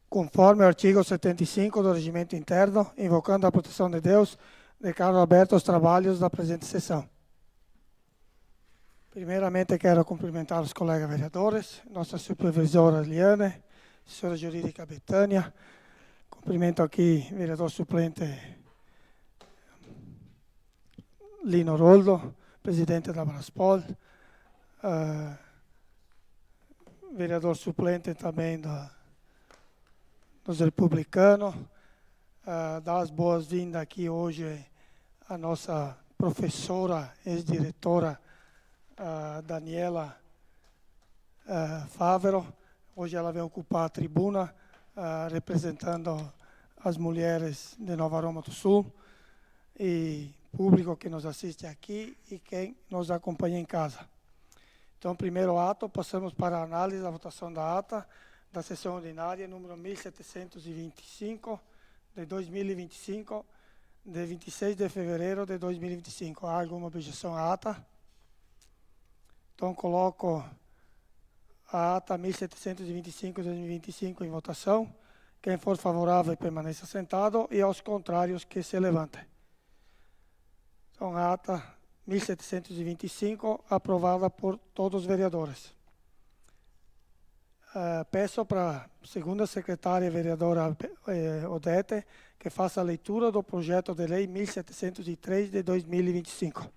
conforme ao artigo 75 do Regimento Interno, invocando a proteção de Deus, declaro abertos os trabalhos da presente sessão. Primeiramente, quero cumprimentar os colegas vereadores, nossa supervisora Eliane, assessora jurídica Betânia, cumprimento aqui o vereador suplente Lino Roldo, presidente da Braspol, vereador suplente também dos republicanos, dar as boas-vindas aqui hoje a nossa professora, ex-diretora, Daniela Fávero. Hoje ela vem ocupar a tribuna, representando as mulheres de Nova Roma do Sul, e público que nos assiste aqui e quem nos acompanha em casa. Então, primeiro ato, passamos para a análise da votação da ata da sessão ordinária número 1725 de 2025, de 26 de fevereiro de 2025. Há alguma objeção à ata? Então, coloco a ata 1725 de 2025 em votação. Quem for favorável, permaneça sentado, e aos contrários, que se levantem. Então, a ata 1725, aprovada por todos os vereadores. Peço para a segunda secretária, vereadora Odete, que faça a leitura do projeto de lei 1703 de 2025.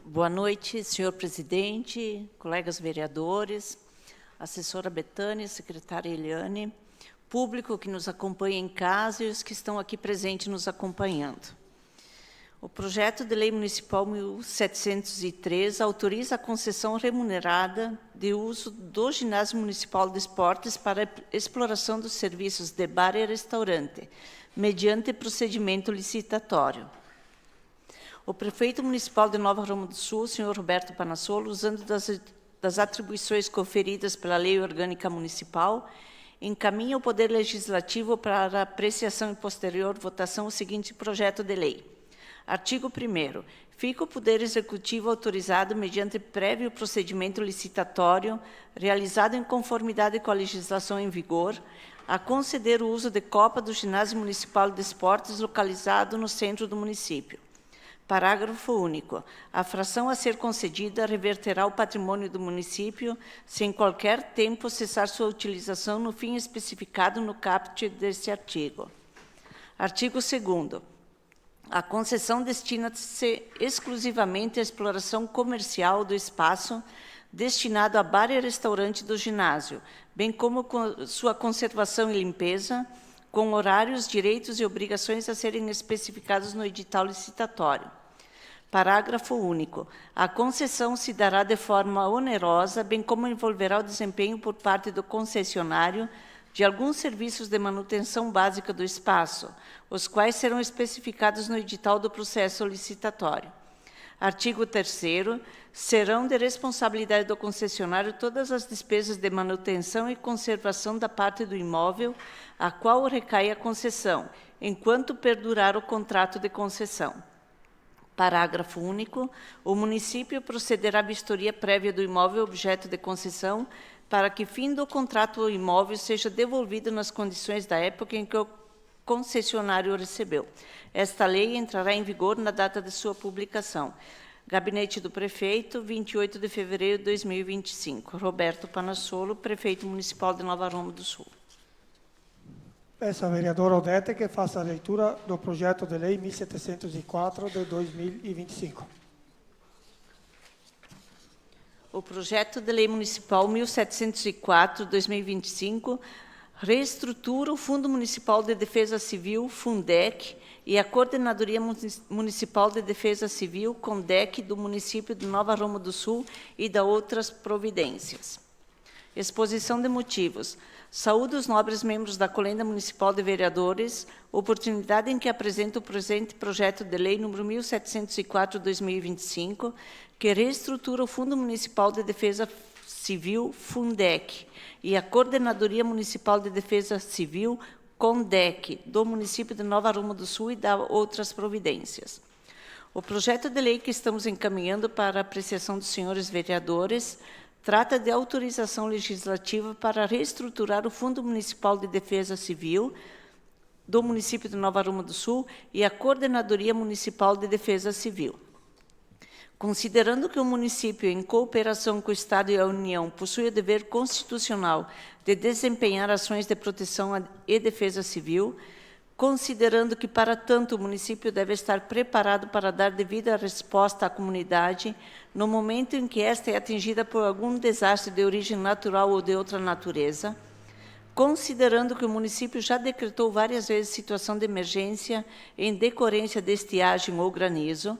Boa noite, senhor presidente, colegas vereadores, assessora Betânia, secretária Eliane, público que nos acompanha em casa e os que estão aqui presentes nos acompanhando. O projeto de lei municipal 1703 autoriza a concessão remunerada de uso do ginásio municipal de esportes para exploração dos serviços de bar e restaurante, mediante procedimento licitatório. O prefeito municipal de Nova Roma do Sul, senhor Roberto Panassolo, usando das atribuições conferidas pela Lei Orgânica Municipal, encaminha ao Poder Legislativo para apreciação e posterior votação o seguinte projeto de lei. Artigo 1º. Fica o Poder Executivo autorizado, mediante prévio procedimento licitatório, realizado em conformidade com a legislação em vigor, a conceder o uso de copa do Ginásio Municipal de Esportes localizado no centro do município. Parágrafo único. A fração a ser concedida reverterá ao patrimônio do município, sem qualquer tempo cessar sua utilização no fim especificado no caput deste artigo. Artigo 2º. A concessão destina-se exclusivamente à exploração comercial do espaço destinado a bar e restaurante do ginásio, bem como sua conservação e limpeza, com horários, direitos e obrigações a serem especificados no edital licitatório. Parágrafo único. A concessão se dará de forma onerosa, bem como envolverá o desempenho por parte do concessionário de alguns serviços de manutenção básica do espaço, os quais serão especificados no edital do processo licitatório. Artigo 3º. Serão de responsabilidade do concessionário todas as despesas de manutenção e conservação da parte do imóvel a qual recai a concessão, enquanto perdurar o contrato de concessão. Parágrafo único. O município procederá à vistoria prévia do imóvel objeto de concessão, para que, fim do contrato, o imóvel seja devolvido nas condições da época em que o concessionário o recebeu. Esta lei entrará em vigor na data de sua publicação. Gabinete do Prefeito, 28 de fevereiro de 2025. Roberto Panassolo, Prefeito Municipal de Nova Roma do Sul. Peço à vereadora Odete que faça a leitura do projeto de lei 1704 de 2025. O projeto de lei municipal 1704 de 2025 reestrutura o Fundo Municipal de Defesa Civil, Fundec, e a Coordenadoria Municipal de Defesa Civil, CONDEC, do município de Nova Roma do Sul e da outras providências. Exposição de motivos. Saúdo os nobres membros da Colenda Municipal de Vereadores, oportunidade em que apresento o presente projeto de lei número 1704/2025, que reestrutura o Fundo Municipal de Defesa Civil, Fundec, e a Coordenadoria Municipal de Defesa Civil, CONDEC, do município de Nova Roma do Sul e da outras providências. O projeto de lei que estamos encaminhando para a apreciação dos senhores vereadores trata de autorização legislativa para reestruturar o Fundo Municipal de Defesa Civil do município de Nova Aroma do Sul e a Coordenadoria Municipal de Defesa Civil. Considerando que o município, em cooperação com o Estado e a União, possui o dever constitucional de desempenhar ações de proteção e defesa civil, considerando que, para tanto, o município deve estar preparado para dar devida resposta à comunidade no momento em que esta é atingida por algum desastre de origem natural ou de outra natureza, considerando que o município já decretou várias vezes situação de emergência em decorrência de estiagem ou granizo,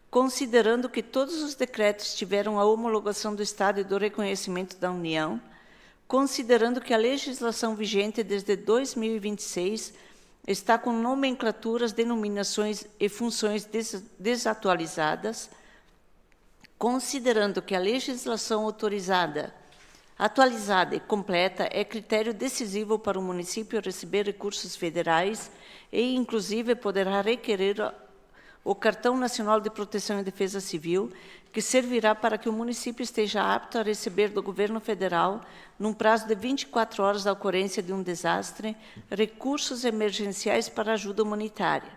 considerando que todos os decretos tiveram a homologação do Estado e do reconhecimento da União, considerando que a legislação vigente desde 2026 está com nomenclaturas, denominações e funções desatualizadas, considerando que a legislação atualizada e completa é critério decisivo para o município receber recursos federais e, inclusive, poderá requerer o Cartão Nacional de Proteção e Defesa Civil, que servirá para que o município esteja apto a receber do governo federal, num prazo de 24 horas da ocorrência de um desastre, recursos emergenciais para ajuda humanitária.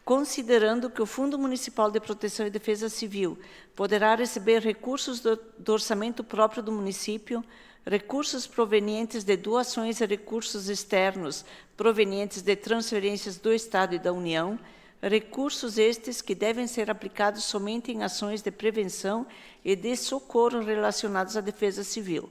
Considerando que o Fundo Municipal de Proteção e Defesa Civil poderá receber recursos do orçamento próprio do município, recursos provenientes de doações e recursos externos provenientes de transferências do Estado e da União, recursos estes que devem ser aplicados somente em ações de prevenção e de socorro relacionados à defesa civil.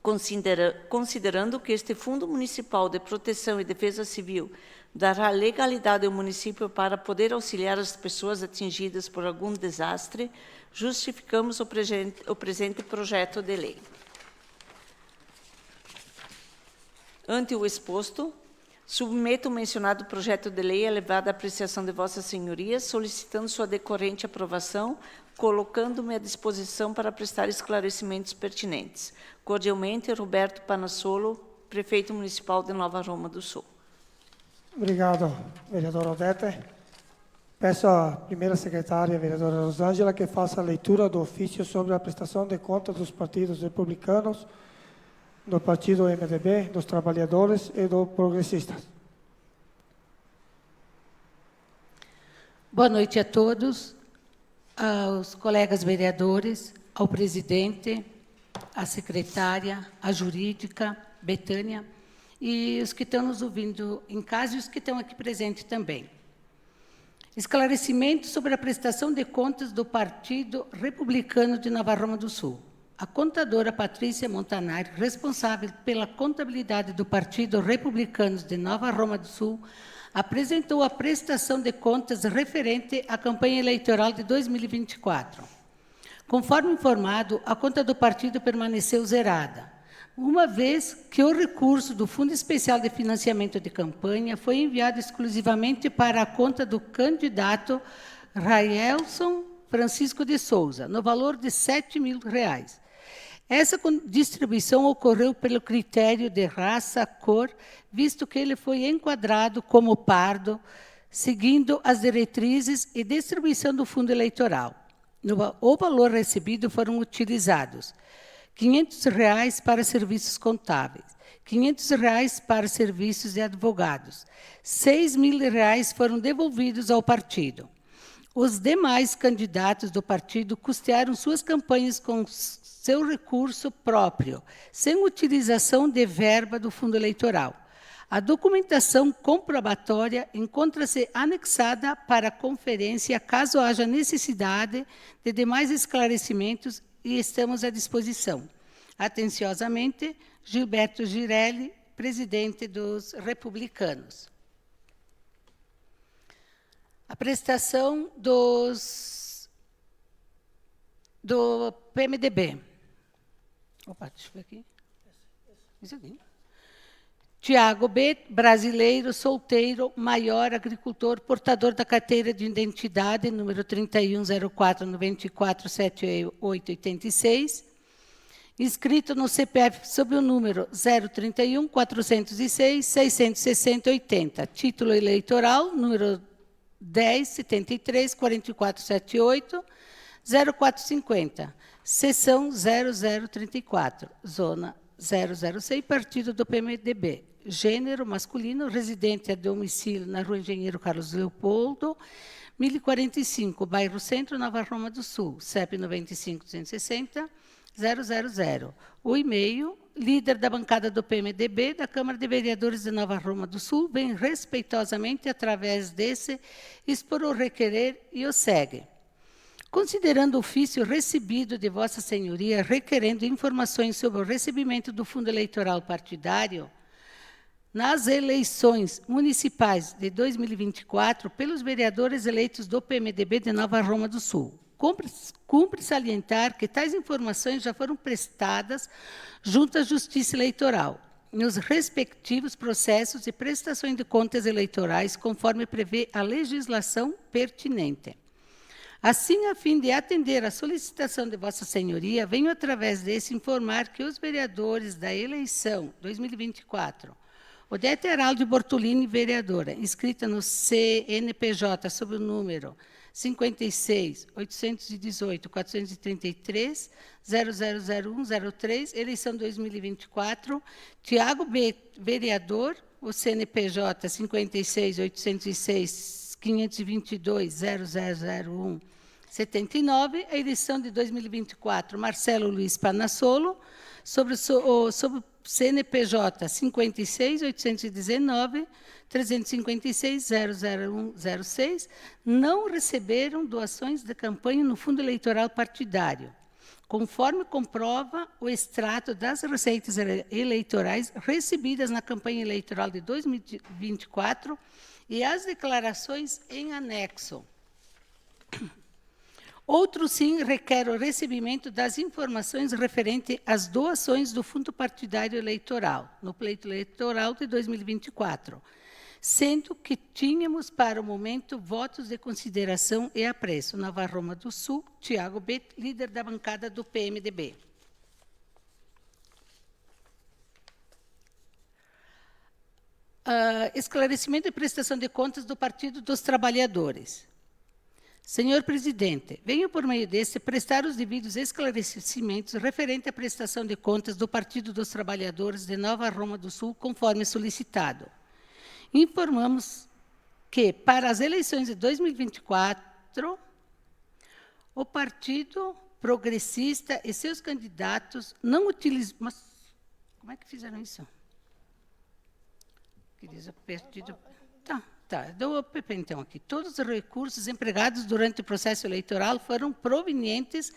Considerando que este Fundo Municipal de Proteção e Defesa Civil dará legalidade ao município para poder auxiliar as pessoas atingidas por algum desastre, justificamos o presente projeto de lei. Ante o exposto, submeto o mencionado projeto de lei elevado à apreciação de Vossas Senhorias, solicitando sua decorrente aprovação, colocando-me à disposição para prestar esclarecimentos pertinentes. Cordialmente, Roberto Panassolo, Prefeito Municipal de Nova Aroma do Sul. Obrigado, vereadora Odete. Peço à primeira secretária, vereadora Rosângela, que faça a leitura do ofício sobre a prestação de contas dos partidos republicanos, do partido MDB, dos trabalhadores e do progressistas. Boa noite a todos, aos colegas vereadores, ao presidente, à secretária, à jurídica, Betânia, e os que estão nos ouvindo em casa e os que estão aqui presentes também. Esclarecimento sobre a prestação de contas do Partido Republicano de Nova Aroma do Sul. A contadora Patrícia Montanari, responsável pela contabilidade do Partido Republicano de Nova Aroma do Sul, apresentou a prestação de contas referente à campanha eleitoral de 2024. Conforme informado, a conta do partido permaneceu zerada, uma vez que o recurso do Fundo Especial de Financiamento de Campanha foi enviado exclusivamente para a conta do candidato Raelson Francisco de Souza, no valor de R$ 7.000. Essa distribuição ocorreu pelo critério de raça, cor, visto que ele foi enquadrado como pardo, seguindo as diretrizes e distribuição do fundo eleitoral. O valor recebido foram utilizados R$ 500 para serviços contábeis, R$ 500 para serviços de advogados, R$ 6.000 foram devolvidos ao partido. Os demais candidatos do partido custearam suas campanhas com seu recurso próprio, sem utilização de verba do fundo eleitoral. A documentação comprobatória encontra-se anexada para a conferência, caso haja necessidade de demais esclarecimentos, e estamos à disposição. Atenciosamente, Gilberto Girelli, presidente dos republicanos. A prestação do PMDB. Opa, deixa eu ver aqui. Isso aqui. Tiago B., brasileiro, solteiro, maior, agricultor, portador da carteira de identidade, número 3104947886, inscrito no CPF sob o número 031-406-660-80, título eleitoral, número 1073-4478, 0450, seção 0034, zona 006, partido do PMDB. Gênero masculino, residente a domicílio na Rua Engenheiro Carlos Leopoldo, 1045, bairro Centro, Nova Roma do Sul, CEP 95-260, 000. O e-mail, líder da bancada do PMDB, da Câmara de Vereadores de Nova Roma do Sul, vem respeitosamente, através desse, expor o requerer e o segue. Considerando o ofício recebido de Vossa Senhoria, requerendo informações sobre o recebimento do fundo eleitoral partidário, nas eleições municipais de 2024, pelos vereadores eleitos do PMDB de Nova Roma do Sul. Cumpre salientar que tais informações já foram prestadas junto à Justiça Eleitoral, nos respectivos processos de prestação de contas eleitorais, conforme prevê a legislação pertinente. Assim, a fim de atender à solicitação de Vossa Senhoria, venho, através desse, informar que os vereadores da eleição 2024, Odete Araldo Bortolini, vereadora, inscrita no CNPJ sob o número 56-818-433, 000103, eleição 2024, Tiago B., vereador, o CNPJ 56-806-522-0001, 79, a eleição de 2024, Marcelo Luiz Panassolo, sobre o CNPJ 56-819-356-00106, não receberam doações de campanha no fundo eleitoral partidário, conforme comprova o extrato das receitas eleitorais recebidas na campanha eleitoral de 2024 e as declarações em anexo. Outro sim requer o recebimento das informações referentes às doações do fundo partidário eleitoral, no pleito eleitoral de 2024, sendo que tínhamos, para o momento, votos de consideração e apreço. Nova Roma do Sul, Tiago B., líder da bancada do PMDB. Esclarecimento e prestação de contas do Partido dos Trabalhadores. Senhor Presidente, venho por meio deste prestar os devidos esclarecimentos referente à prestação de contas do Partido dos Trabalhadores de Nova Roma do Sul, conforme solicitado. Informamos que, para as eleições de 2024, o Partido Progressista e seus candidatos não utilizam... Mas como é que fizeram isso? Que diz o partido... Tá, dou o PP, então, aqui. Todos os recursos empregados durante o processo eleitoral foram provenientes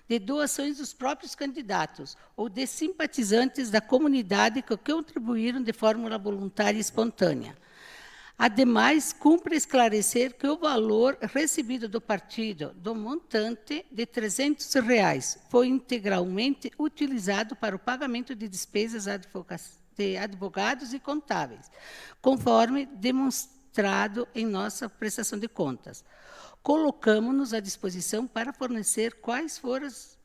de doações dos próprios candidatos ou de simpatizantes da comunidade que contribuíram de forma voluntária e espontânea. Ademais, cumpre esclarecer que o valor recebido do partido, do montante de R$ 300, foi integralmente utilizado para o pagamento de despesas de advogados e contábeis, conforme demonstrado em nossa prestação de contas. Colocamos-nos à disposição para fornecer quais forem as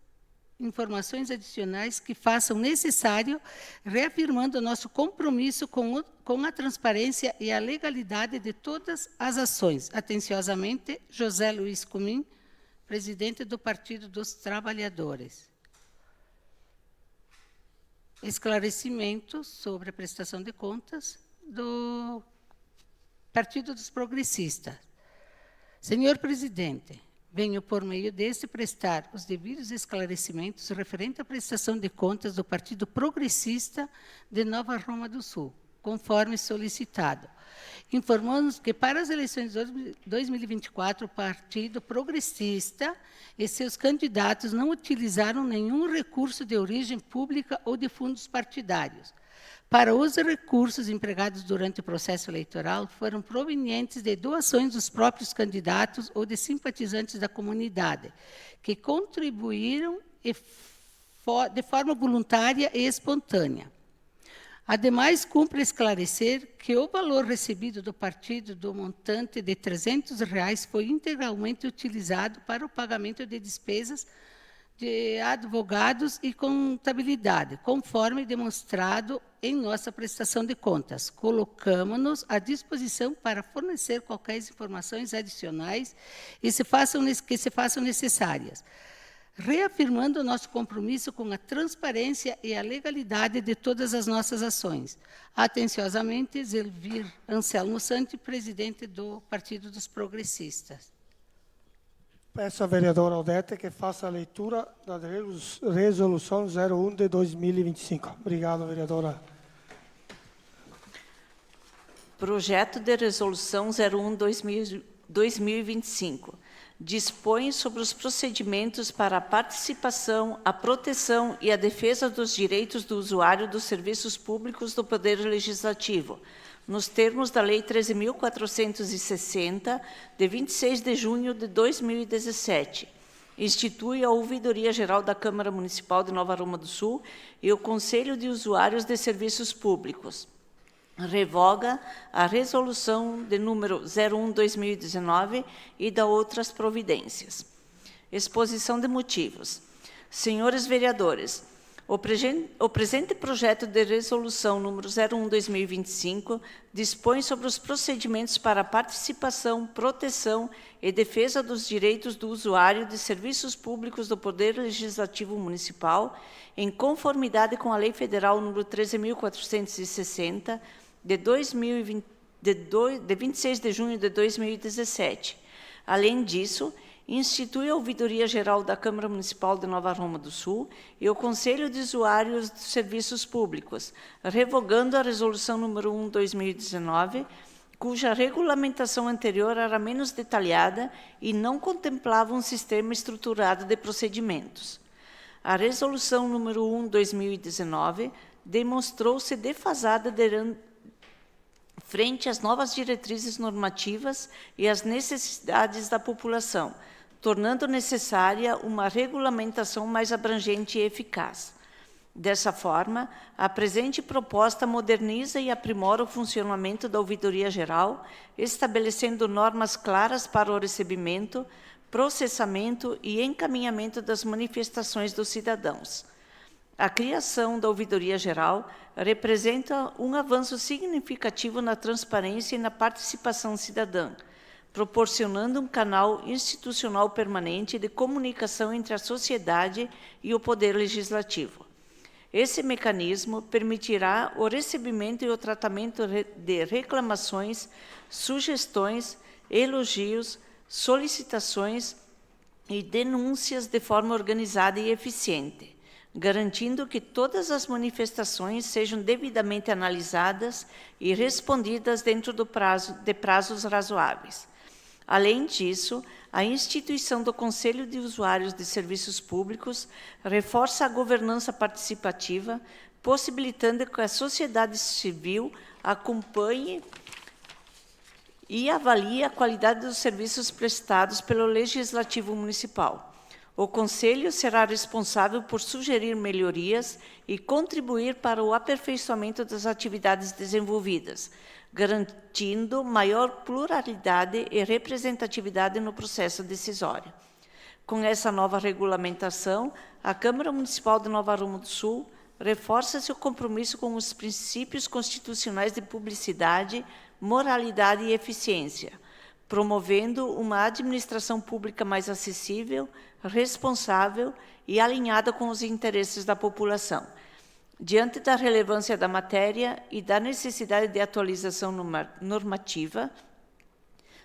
informações adicionais que façam necessário, reafirmando o nosso compromisso com a transparência e a legalidade de todas as ações. Atenciosamente, José Luiz Cumim, presidente do Partido dos Trabalhadores. Esclarecimento sobre a prestação de contas do Partido dos Progressistas. Senhor Presidente, venho, por meio deste, prestar os devidos esclarecimentos referente à prestação de contas do Partido Progressista de Nova Roma do Sul, conforme solicitado. Informamos que, para as eleições de 2024, o Partido Progressista e seus candidatos não utilizaram nenhum recurso de origem pública ou de fundos partidários. Para os recursos empregados durante o processo eleitoral, foram provenientes de doações dos próprios candidatos ou de simpatizantes da comunidade, que contribuíram de forma voluntária e espontânea. Ademais, cumpre esclarecer que o valor recebido do partido do montante de R$ 300 foi integralmente utilizado para o pagamento de despesas de advogados e contabilidade, conforme demonstrado em nossa prestação de contas. Colocamos-nos à disposição para fornecer qualquer informações adicionais que se façam necessárias, reafirmando o nosso compromisso com a transparência e a legalidade de todas as nossas ações. Atenciosamente, Zelvir Anselmo Santi, presidente do Partido dos Progressistas. Peço à vereadora Odete que faça a leitura da resolução 01 de 2025. Obrigado, vereadora. Projeto de resolução 01/2025 dispõe sobre os procedimentos para a participação, a proteção e a defesa dos direitos do usuário dos serviços públicos do Poder Legislativo, nos termos da Lei 13.460, de 26 de junho de 2017. Institui a Ouvidoria Geral da Câmara Municipal de Nova Roma do Sul e o Conselho de Usuários de Serviços Públicos. Revoga a resolução de número 01/2019 e dá outras providências. Exposição de motivos. Senhores vereadores, o presente projeto de resolução número 01/2025 dispõe sobre os procedimentos para a participação, proteção e defesa dos direitos do usuário de serviços públicos do Poder Legislativo Municipal, em conformidade com a Lei Federal número 13.460, de 26 de junho de 2017. Além disso, institui a Ouvidoria Geral da Câmara Municipal de Nova Roma do Sul e o Conselho de Usuários de Serviços Públicos, revogando a Resolução número 1/2019, cuja regulamentação anterior era menos detalhada e não contemplava um sistema estruturado de procedimentos. A Resolução número 1/2019 demonstrou-se defasada frente às novas diretrizes normativas e às necessidades da população, tornando necessária uma regulamentação mais abrangente e eficaz. Dessa forma, a presente proposta moderniza e aprimora o funcionamento da Ouvidoria Geral, estabelecendo normas claras para o recebimento, processamento e encaminhamento das manifestações dos cidadãos. A criação da Ouvidoria Geral representa um avanço significativo na transparência e na participação cidadã, proporcionando um canal institucional permanente de comunicação entre a sociedade e o Poder Legislativo. Esse mecanismo permitirá o recebimento e o tratamento de reclamações, sugestões, elogios, solicitações e denúncias de forma organizada e eficiente, garantindo que todas as manifestações sejam devidamente analisadas e respondidas dentro de prazos razoáveis. Além disso, a instituição do Conselho de Usuários de Serviços Públicos reforça a governança participativa, possibilitando que a sociedade civil acompanhe e avalie a qualidade dos serviços prestados pelo Legislativo Municipal. O Conselho será responsável por sugerir melhorias e contribuir para o aperfeiçoamento das atividades desenvolvidas, garantindo maior pluralidade e representatividade no processo decisório. Com essa nova regulamentação, a Câmara Municipal de Nova Roma do Sul reforça seu compromisso com os princípios constitucionais de publicidade, moralidade e eficiência, promovendo uma administração pública mais acessível, responsável e alinhada com os interesses da população. Diante da relevância da matéria e da necessidade de atualização normativa,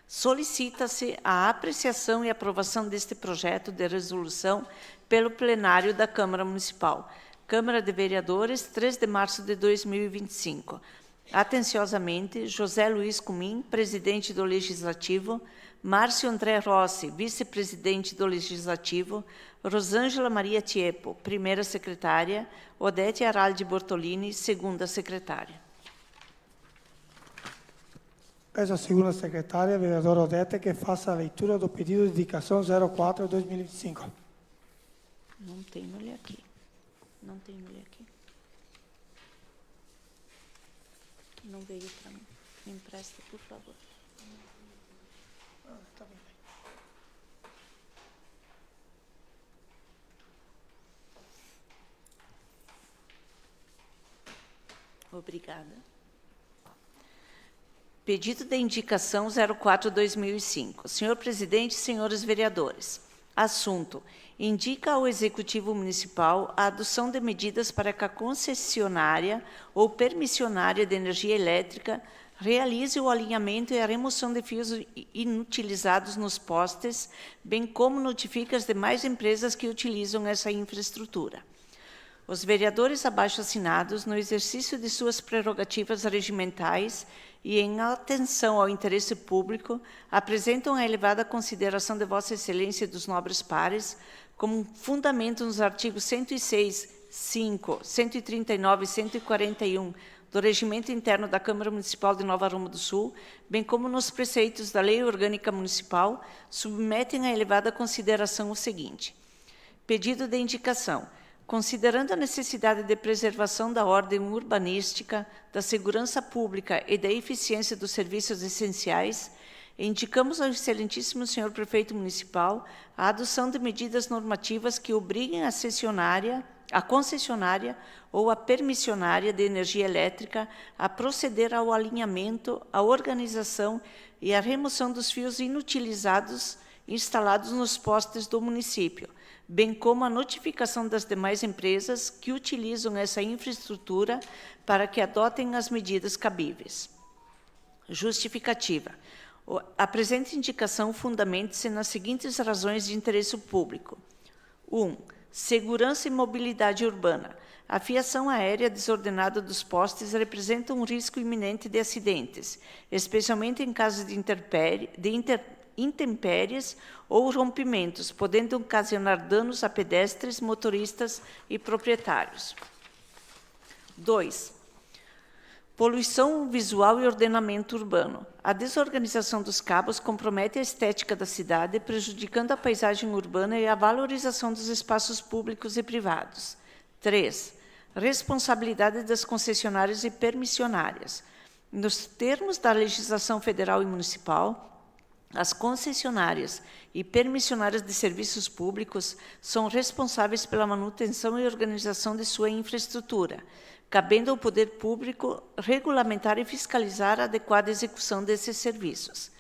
solicita-se a apreciação e aprovação deste projeto de resolução pelo plenário da Câmara Municipal. Câmara de Vereadores, 3 de março de 2025. Atenciosamente, José Luiz Cumim, presidente do Legislativo, Márcio André Rossi, vice-presidente do Legislativo, Rosângela Maria Tiepo, primeira secretária, Odete Araldi Bortolini, segunda secretária. Peço à segunda secretária, vereadora Odete, que faça a leitura do pedido de indicação 04/2025. Não tenho ele aqui. Não tenho ele aqui. Não veio para mim. Me empresta, por favor. Tá bem. Obrigada. Pedido de indicação 04/2005. Senhor presidente, senhores vereadores. Assunto: indica ao Executivo Municipal a adoção de medidas para que a concessionária ou permissionária de energia elétrica realize o alinhamento e a remoção de fios inutilizados nos postes, bem como notifica as demais empresas que utilizam essa infraestrutura. Os vereadores abaixo assinados, no exercício de suas prerrogativas regimentais e em atenção ao interesse público, apresentam a elevada consideração de Vossa Excelência e dos nobres pares, como fundamento nos artigos 106, 5, 139 e 141 do Regimento Interno da Câmara Municipal de Nova Aroma do Sul, bem como nos preceitos da Lei Orgânica Municipal, submetem à elevada consideração o seguinte: pedido de indicação. Considerando a necessidade de preservação da ordem urbanística, da segurança pública e da eficiência dos serviços essenciais, indicamos ao excelentíssimo senhor prefeito municipal a adoção de medidas normativas que obriguem a concessionária ou a permissionária de energia elétrica a proceder ao alinhamento, à organização e à remoção dos fios inutilizados instalados nos postes do município, bem como a notificação das demais empresas que utilizam essa infraestrutura para que adotem as medidas cabíveis. Justificativa. A presente indicação fundamente-se nas seguintes razões de interesse público. 1. Segurança e mobilidade urbana. A fiação aérea desordenada dos postes representa um risco iminente de acidentes, especialmente em casos de intempéries ou rompimentos, podendo ocasionar danos a pedestres, motoristas e proprietários. 2. Poluição visual e ordenamento urbano. A desorganização dos cabos compromete a estética da cidade, prejudicando a paisagem urbana e a valorização dos espaços públicos e privados. 3. Responsabilidade das concessionárias e permissionárias. Nos termos da legislação federal e municipal, as concessionárias e permissionárias de serviços públicos são responsáveis pela manutenção e organização de sua infraestrutura, cabendo ao poder público regulamentar e fiscalizar a adequada execução desses serviços.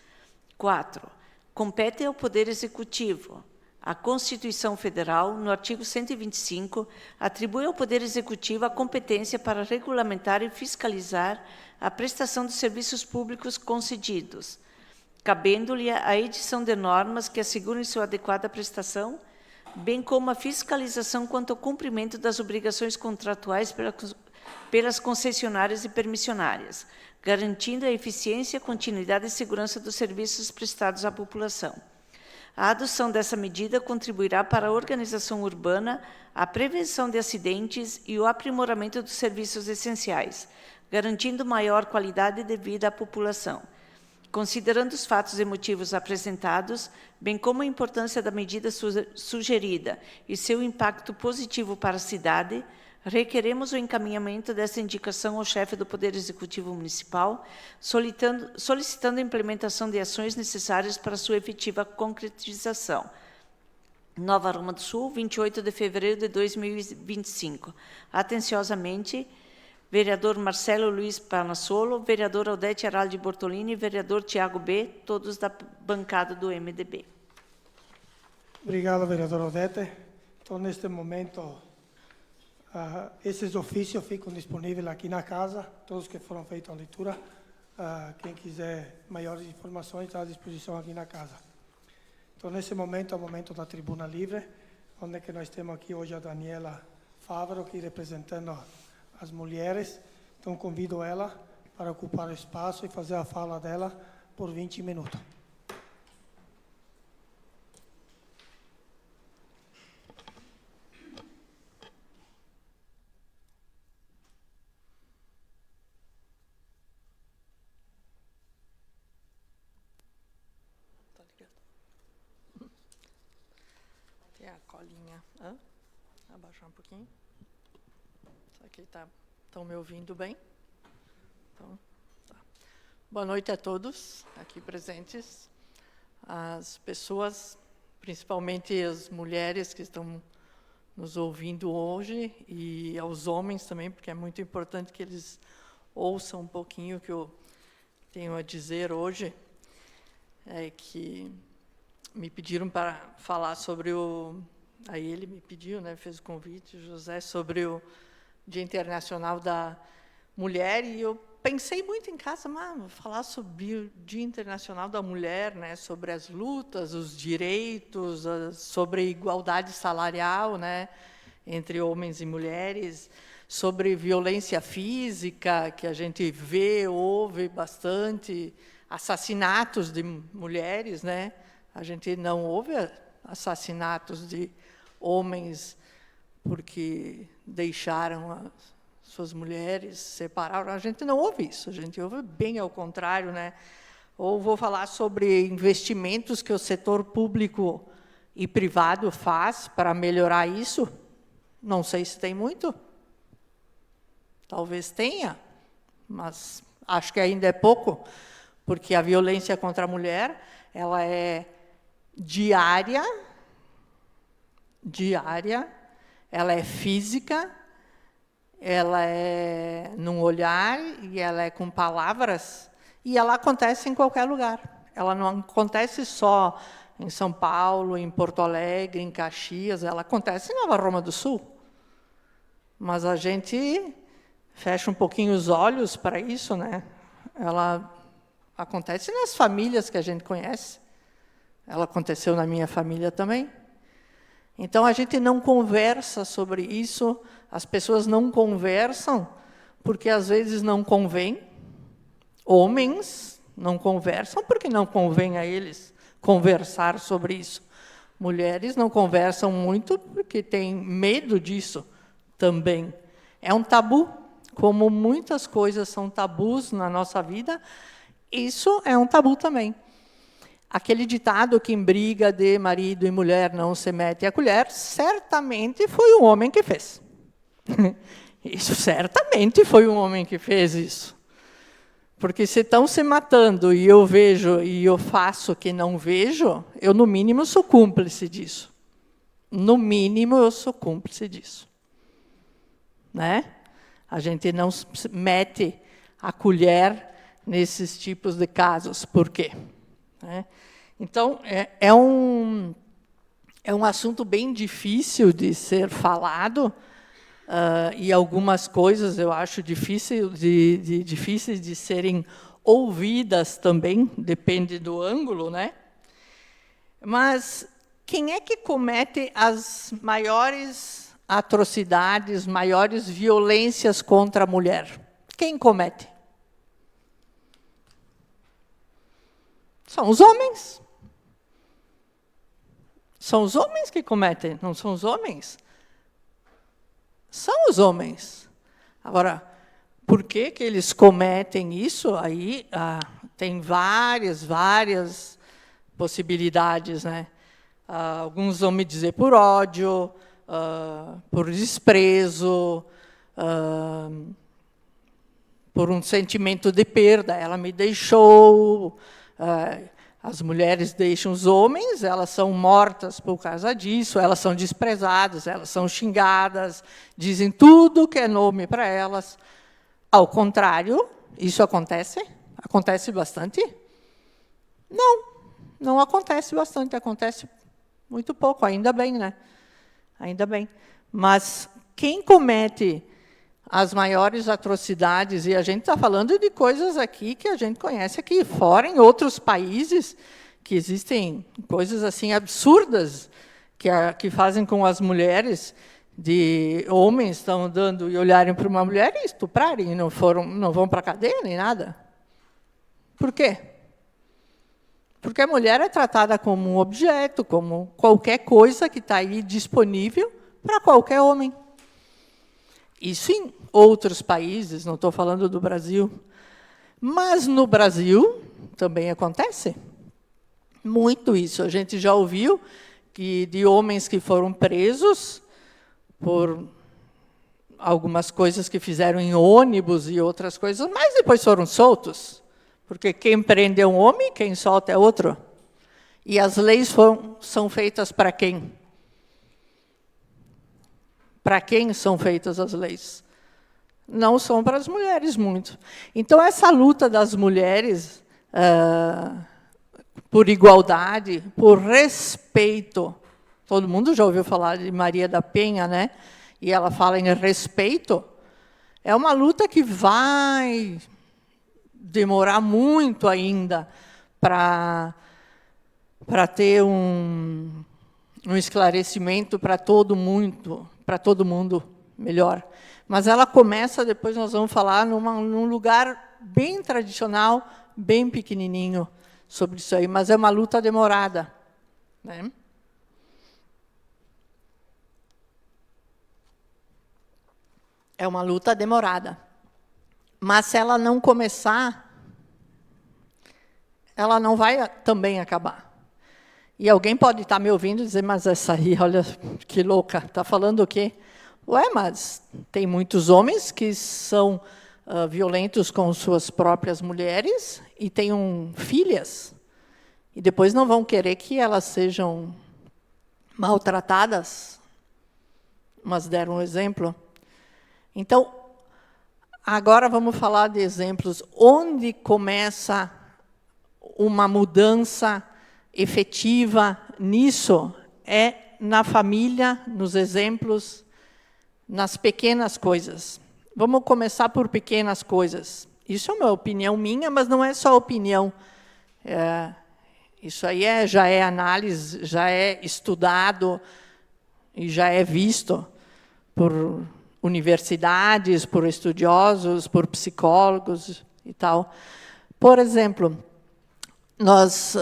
4. Compete ao Poder Executivo. A Constituição Federal, no artigo 125, atribui ao Poder Executivo a competência para regulamentar e fiscalizar a prestação de serviços públicos concedidos, cabendo-lhe a edição de normas que assegurem sua adequada prestação, bem como a fiscalização quanto ao cumprimento das obrigações contratuais pelas concessionárias e permissionárias, garantindo a eficiência, continuidade e segurança dos serviços prestados à população. A adoção dessa medida contribuirá para a organização urbana, a prevenção de acidentes e o aprimoramento dos serviços essenciais, garantindo maior qualidade de vida à população. Considerando os fatos e motivos apresentados, bem como a importância da medida sugerida e seu impacto positivo para a cidade, requeremos o encaminhamento dessa indicação ao chefe do Poder Executivo Municipal, solicitando a implementação de ações necessárias para sua efetiva concretização. Nova Aroma do Sul, 28 de fevereiro de 2025. Atenciosamente, vereador Marcelo Luiz Panassolo, vereador Aldete Araldi Bortolini e vereador Tiago B., todos da bancada do MDB. Obrigado, vereador Aldete. Então, neste momento, esses ofícios ficam disponíveis aqui na casa, todos que foram feitos a leitura. Quem quiser maiores informações, está à disposição aqui na casa. Então, nesse momento, é o momento da tribuna livre, onde que nós temos aqui hoje a Daniela Favaro, aqui representando as mulheres. Então, convido ela para ocupar o espaço e fazer a fala dela por 20 minutos. Tem a colinha. Abaixar um pouquinho. Aqui estão me ouvindo bem? Então, tá. Boa noite a todos aqui presentes, as pessoas, principalmente as mulheres que estão nos ouvindo hoje, e aos homens também, porque é muito importante que eles ouçam um pouquinho o que eu tenho a dizer hoje, que me pediram para falar sobre aí ele me pediu, né, fez o convite, José, sobre o Dia Internacional da Mulher, e eu pensei muito em casa, vou falar sobre o Dia Internacional da Mulher, né, sobre as lutas, os direitos, sobre a igualdade salarial, né, entre homens e mulheres, sobre violência física, que a gente ouve bastante, assassinatos de mulheres, né? A gente não ouve assassinatos de homens porque deixaram as suas mulheres, separaram. A gente não ouve isso, a gente ouve bem ao contrário, né? Ou vou falar sobre investimentos que o setor público e privado faz para melhorar isso. Não sei se tem muito. Talvez tenha, mas acho que ainda é pouco, porque a violência contra a mulher, ela é diária, ela é física, ela é num olhar, e ela é com palavras, e ela acontece em qualquer lugar. Ela não acontece só em São Paulo, em Porto Alegre, em Caxias, ela acontece em Nova Roma do Sul. Mas a gente fecha um pouquinho os olhos para isso, né? Ela acontece nas famílias que a gente conhece. Ela aconteceu na minha família também. Então, a gente não conversa sobre isso, as pessoas não conversam, porque às vezes não convém. Homens não conversam porque não convém a eles conversar sobre isso. Mulheres não conversam muito porque têm medo disso também. É um tabu, como muitas coisas são tabus na nossa vida, isso é um tabu também. Aquele ditado que em briga de marido e mulher não se mete a colher, certamente foi um homem que fez. Isso certamente foi um homem que fez isso. Porque se estão se matando e eu vejo e eu faço que não vejo, eu, no mínimo, sou cúmplice disso. No mínimo, eu sou cúmplice disso. Né? A gente não mete a colher nesses tipos de casos. Por quê? Então, é um assunto bem difícil de ser falado, e algumas coisas eu acho difíceis de serem ouvidas também, depende do ângulo, né? Mas quem é que comete as maiores atrocidades, maiores violências contra a mulher? Quem comete? São os homens. São os homens que cometem, não são os homens? São os homens. Agora, por que eles cometem isso? Aí tem várias possibilidades, né? Alguns vão me dizer por ódio, por desprezo, por um sentimento de perda. Ela me deixou. As mulheres deixam os homens, elas são mortas por causa disso, elas são desprezadas, elas são xingadas, dizem tudo que é nome para elas. Ao contrário, isso acontece? Acontece bastante? Não acontece bastante, acontece muito pouco, ainda bem, né? Ainda bem. Mas quem comete as maiores atrocidades, e a gente está falando de coisas aqui que a gente conhece aqui, fora em outros países, que existem coisas assim absurdas que fazem com as mulheres, de homens estão andando e olharem para uma mulher e estuprarem, e não vão para a cadeia nem nada. Por quê? Porque a mulher é tratada como um objeto, como qualquer coisa que está aí disponível para qualquer homem. Isso em outros países, não estou falando do Brasil. Mas no Brasil também acontece muito isso. A gente já ouviu de homens que foram presos por algumas coisas que fizeram em ônibus e outras coisas, mas depois foram soltos. Porque quem prende é um homem, quem solta é outro. E as leis são feitas para quem? para quem são feitas as leis? Não são para as mulheres muito. Então, essa luta das mulheres por igualdade, por respeito, todo mundo já ouviu falar de Maria da Penha, né? E ela fala em respeito, é uma luta que vai demorar muito ainda para ter um esclarecimento para todo mundo melhor. Mas ela começa, depois nós vamos falar, num lugar bem tradicional, bem pequenininho sobre isso aí, mas é uma luta demorada, né? É uma luta demorada. Mas se ela não começar, ela não vai também acabar. E alguém pode estar me ouvindo e dizer, mas essa aí, olha que louca, está falando o quê? Ué, mas tem muitos homens que são violentos com suas próprias mulheres e têm filhas. E depois não vão querer que elas sejam maltratadas. Mas deram um exemplo. Então, agora vamos falar de exemplos. Onde começa uma mudança efetiva nisso? É na família, nos exemplos, nas pequenas coisas. Vamos começar por pequenas coisas. Isso é uma opinião minha, mas não é só opinião. Isso aí já é análise, já é estudado e já é visto por universidades, por estudiosos, por psicólogos e tal. Por exemplo, nós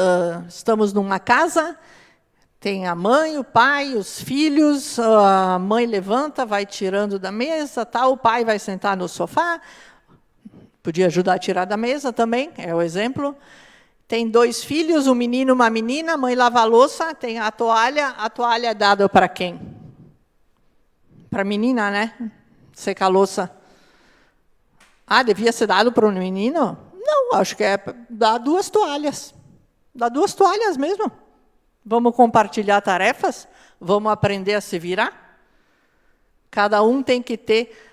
estamos numa casa, tem a mãe, o pai, os filhos, a mãe levanta, vai tirando da mesa, tal, o pai vai sentar no sofá, podia ajudar a tirar da mesa também, é o exemplo. Tem 2 filhos, um menino e uma menina, a mãe lava a louça, tem a toalha é dada para quem? Para a menina, né? Secar a louça. Ah, devia ser dado para o menino? Não, acho que é dar 2 toalhas. Dá 2 toalhas mesmo. Vamos compartilhar tarefas? Vamos aprender a se virar? Cada um tem que ter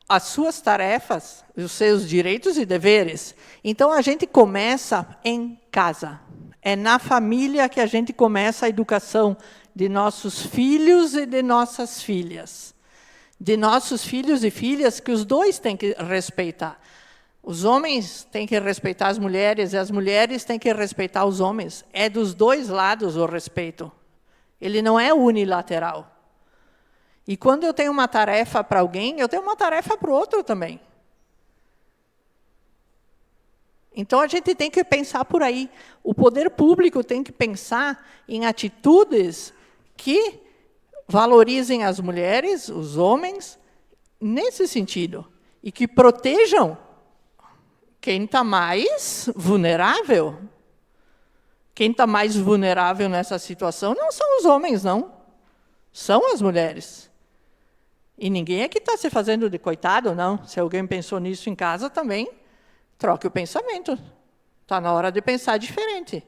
as suas tarefas, os seus direitos e deveres. Então, a gente começa em casa. É na família que a gente começa a educação de nossos filhos e de nossas filhas. De nossos filhos e filhas, que os dois têm que respeitar. Os homens têm que respeitar as mulheres e as mulheres têm que respeitar os homens. É dos 2 lados o respeito. Ele não é unilateral. E quando eu tenho uma tarefa para alguém, eu tenho uma tarefa para o outro também. Então, a gente tem que pensar por aí. O poder público tem que pensar em atitudes que valorizem as mulheres, os homens, nesse sentido. E que protejam quem está mais vulnerável. Quem está mais vulnerável nessa situação não são os homens, não. São as mulheres. E ninguém aqui está se fazendo de coitado, não. Se alguém pensou nisso em casa também, troque o pensamento. Está na hora de pensar diferente.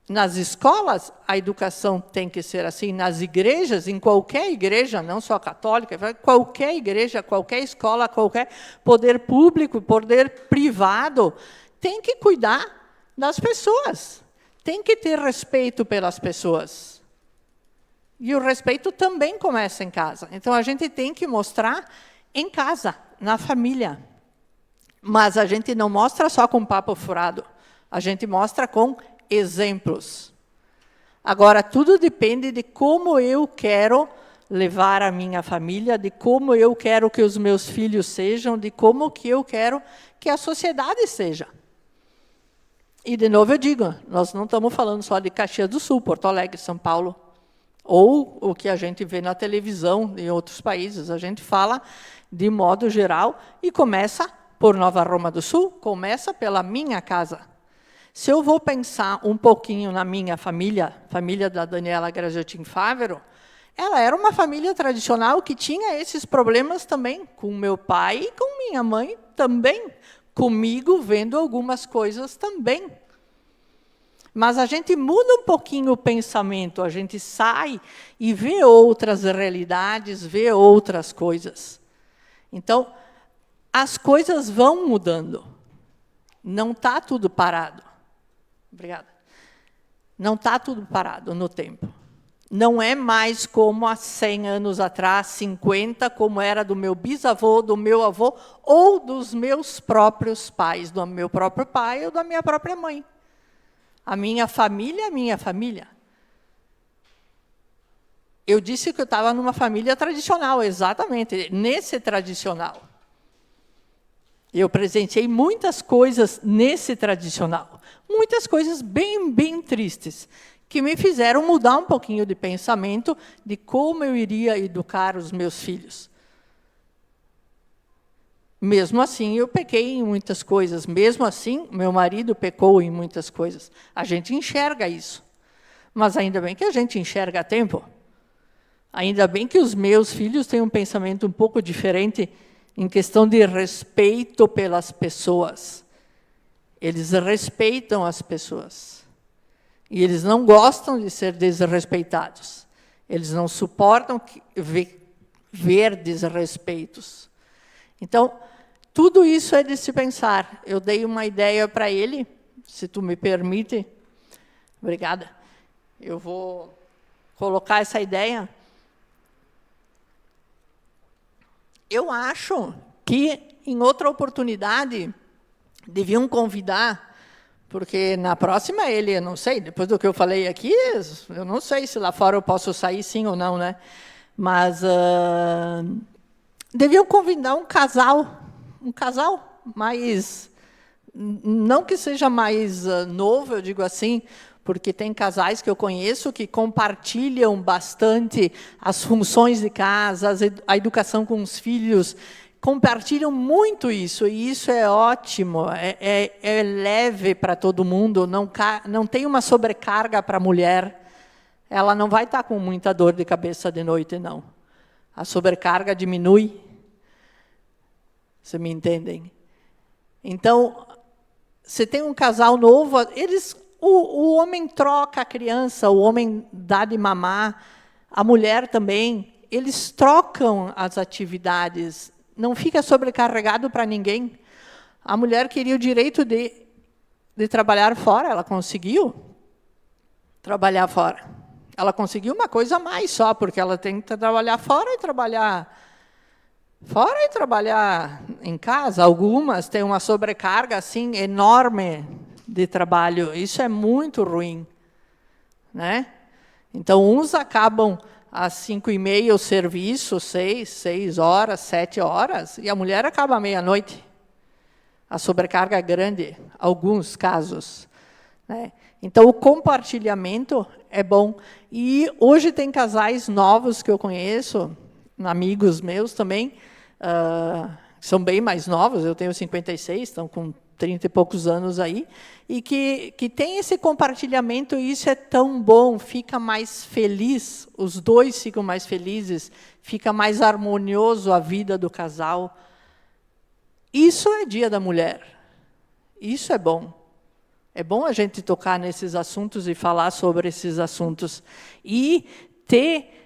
Nas escolas, a educação tem que ser assim. Nas igrejas, em qualquer igreja, não só católica, qualquer igreja, qualquer escola, qualquer poder público, poder privado, tem que cuidar das pessoas. Tem que ter respeito pelas pessoas. E o respeito também começa em casa. Então, a gente tem que mostrar em casa, na família. Mas a gente não mostra só com papo furado. A gente mostra com exemplos. Agora, tudo depende de como eu quero levar a minha família, de como eu quero que os meus filhos sejam, de como que eu quero que a sociedade seja. E, de novo, eu digo, nós não estamos falando só de Caxias do Sul, Porto Alegre, São Paulo, ou o que a gente vê na televisão em outros países. A gente fala de modo geral e começa por Nova Roma do Sul, começa pela minha casa. Se eu vou pensar um pouquinho na minha família, família da Daniela Graziotin Fávero, ela era uma família tradicional que tinha esses problemas também, com meu pai e com minha mãe também, comigo vendo algumas coisas também. Mas a gente muda um pouquinho o pensamento, a gente sai e vê outras realidades, vê outras coisas. Então, as coisas vão mudando. Não está tudo parado. Obrigada. Não está tudo parado no tempo. Não é mais como há 100 anos atrás, 50, como era do meu bisavô, do meu avô, ou dos meus próprios pais, do meu próprio pai ou da minha própria mãe. A minha família é a minha família. Eu disse que eu estava numa família tradicional, exatamente, nesse tradicional. Eu presenciei muitas coisas nesse tradicional. Muitas coisas bem tristes, que me fizeram mudar um pouquinho de pensamento de como eu iria educar os meus filhos. Mesmo assim, eu pequei em muitas coisas. Mesmo assim, meu marido pecou em muitas coisas. A gente enxerga isso. Mas ainda bem que a gente enxerga a tempo. Ainda bem que os meus filhos têm um pensamento um pouco diferente em questão de respeito pelas pessoas. Eles respeitam as pessoas. E eles não gostam de ser desrespeitados. Eles não suportam ver desrespeitos. Então, tudo isso é de se pensar. Eu dei uma ideia para ele, se tu me permite. Obrigada. Eu vou colocar essa ideia. Eu acho que, em outra oportunidade, deviam convidar, porque na próxima ele, eu não sei, depois do que eu falei aqui, eu não sei se lá fora eu posso sair sim ou não, né? Mas deviam convidar um casal mais, não que seja mais novo, eu digo assim, porque tem casais que eu conheço que compartilham bastante as funções de casa, a educação com os filhos, compartilham muito isso, e isso é ótimo, é leve para todo mundo, não tem uma sobrecarga para a mulher, ela não vai estar com muita dor de cabeça de noite, não. A sobrecarga diminui, vocês me entendem? Então, se tem um casal novo, o homem troca a criança, o homem dá de mamar, a mulher também, eles trocam as atividades, não fica sobrecarregado para ninguém. A mulher queria o direito de trabalhar fora, ela conseguiu trabalhar fora. Ela conseguiu uma coisa a mais só, porque ela tem que trabalhar fora e trabalhar em casa. Algumas têm uma sobrecarga assim enorme de trabalho. Isso é muito ruim, né? Então, uns acabam às 5h30 o serviço, 6 horas, 7 horas, e a mulher acaba à meia-noite. A sobrecarga é grande, alguns casos, né? Então, o compartilhamento é bom. E hoje tem casais novos que eu conheço, amigos meus também, são bem mais novos, eu tenho 56, estão com 30 e poucos anos aí, e que tem esse compartilhamento, e isso é tão bom, fica mais feliz, os dois ficam mais felizes, fica mais harmonioso a vida do casal. Isso é Dia da Mulher. Isso é bom. É bom a gente tocar nesses assuntos e falar sobre esses assuntos. E ter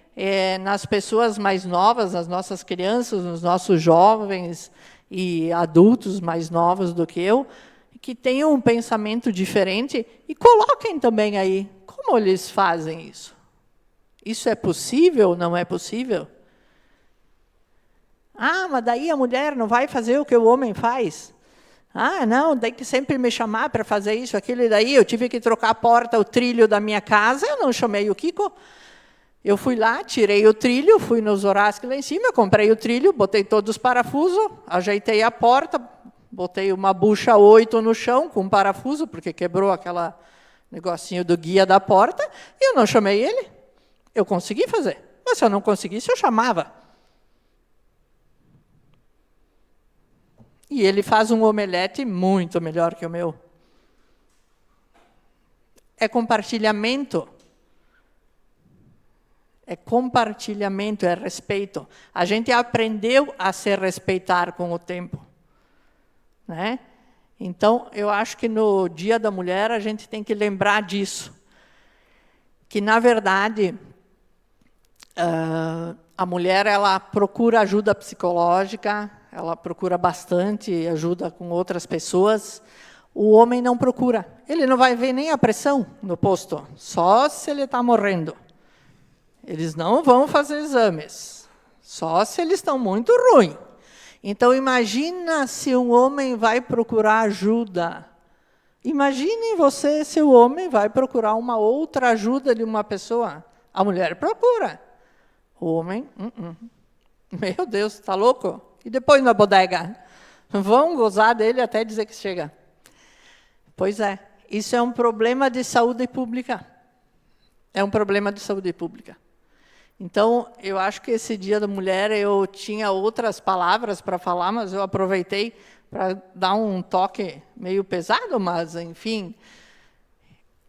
nas pessoas mais novas, nas nossas crianças, nos nossos jovens e adultos mais novos do que eu, que tenham um pensamento diferente, e coloquem também aí como eles fazem isso. Isso é possível ou não é possível? Ah, mas daí a mulher não vai fazer o que o homem faz? Ah, não, tem que sempre me chamar para fazer isso, aquilo, e daí eu tive que trocar a porta, o trilho da minha casa, eu não chamei o Kiko. Eu fui lá, tirei o trilho, fui nos Zorasque lá em cima, comprei o trilho, botei todos os parafusos, ajeitei a porta, botei uma bucha 8 no chão com um parafuso, porque quebrou aquele negocinho do guia da porta, e eu não chamei ele. Eu consegui fazer. Mas se eu não conseguisse, eu chamava. E ele faz um omelete muito melhor que o meu. É compartilhamento. É compartilhamento, é respeito. A gente aprendeu a se respeitar com o tempo, né? Então, eu acho que no Dia da Mulher a gente tem que lembrar disso. Que, na verdade, a mulher ela procura ajuda psicológica, ela procura bastante ajuda com outras pessoas. O homem não procura. Ele não vai ver nem a pressão no posto, só se ele está morrendo. Eles não vão fazer exames, só se eles estão muito ruins. Então, imagina se um homem vai procurar ajuda. Imagine você se o homem vai procurar uma outra ajuda de uma pessoa. A mulher procura. O homem, Meu Deus, está louco? E depois na bodega? Vão gozar dele até dizer que chega. Pois é, isso é um problema de saúde pública. É um problema de saúde pública. Então, eu acho que esse Dia da Mulher, eu tinha outras palavras para falar, mas eu aproveitei para dar um toque meio pesado, mas, enfim,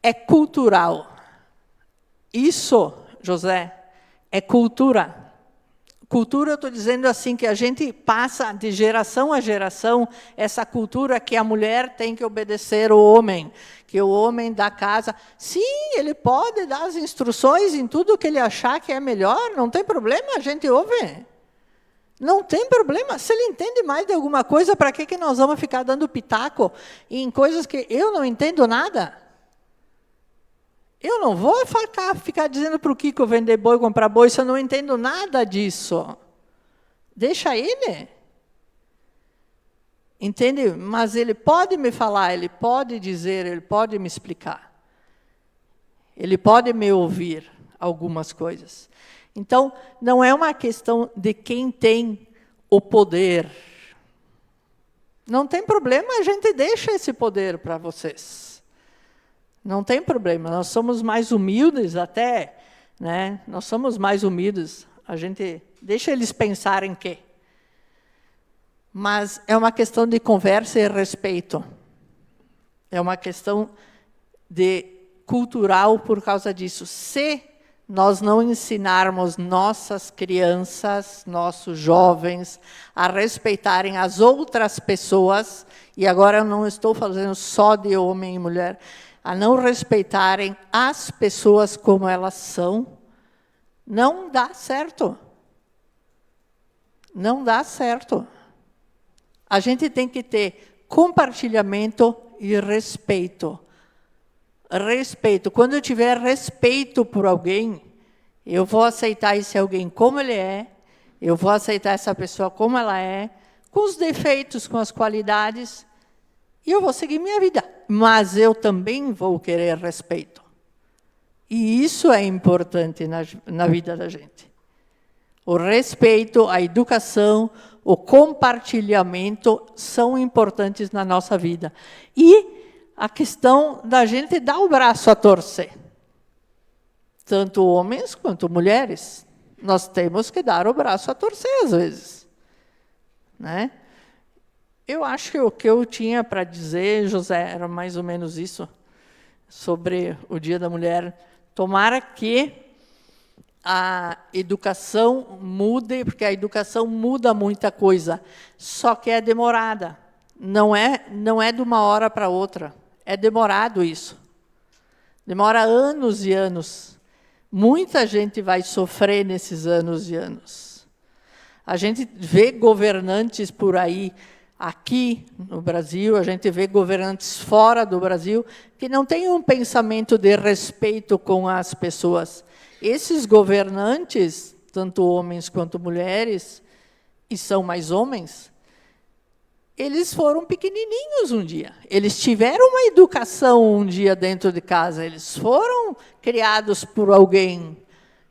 é cultural. Isso, José, é cultura. Cultura, eu estou dizendo assim, que a gente passa de geração a geração essa cultura que a mulher tem que obedecer o homem, que o homem da casa, sim, ele pode dar as instruções em tudo que ele achar que é melhor, não tem problema, a gente ouve. Não tem problema. Se ele entende mais de alguma coisa, para que nós vamos ficar dando pitaco em coisas que eu não entendo nada? Eu não vou ficar dizendo para o Kiko vender boi, comprar boi, se eu não entendo nada disso. Deixa ele. Entende? Mas ele pode me falar, ele pode dizer, ele pode me explicar. Ele pode me ouvir algumas coisas. Então, não é uma questão de quem tem o poder. Não tem problema, a gente deixa esse poder para vocês. Não tem problema, nós somos mais humildes até, né? Nós somos mais humildes, a gente deixa eles pensarem que. Mas é uma questão de conversa e respeito. É uma questão de cultural por causa disso. Se nós não ensinarmos nossas crianças, nossos jovens, a respeitarem as outras pessoas, e agora eu não estou falando só de homem e mulher, a não respeitarem as pessoas como elas são, não dá certo. Não dá certo. A gente tem que ter compartilhamento e respeito. Respeito. Quando eu tiver respeito por alguém, eu vou aceitar esse alguém como ele é, eu vou aceitar essa pessoa como ela é, com os defeitos, com as qualidades, e eu vou seguir minha vida. Mas eu também vou querer respeito. E isso é importante na vida da gente. O respeito, a educação, o compartilhamento são importantes na nossa vida. E a questão da gente dar o braço a torcer. Tanto homens quanto mulheres. Nós temos que dar o braço a torcer, às vezes. Né? Eu acho que o que eu tinha para dizer, José, era mais ou menos isso, sobre o Dia da Mulher. Tomara que a educação mude, porque a educação muda muita coisa, só que é demorada. Não é de uma hora para outra. É demorado isso. Demora anos e anos. Muita gente vai sofrer nesses anos e anos. A gente vê governantes por aí, aqui no Brasil, a gente vê governantes fora do Brasil, que não têm um pensamento de respeito com as pessoas. Esses governantes, tanto homens quanto mulheres, e são mais homens, eles foram pequenininhos um dia. Eles tiveram uma educação um dia dentro de casa. Eles foram criados por alguém.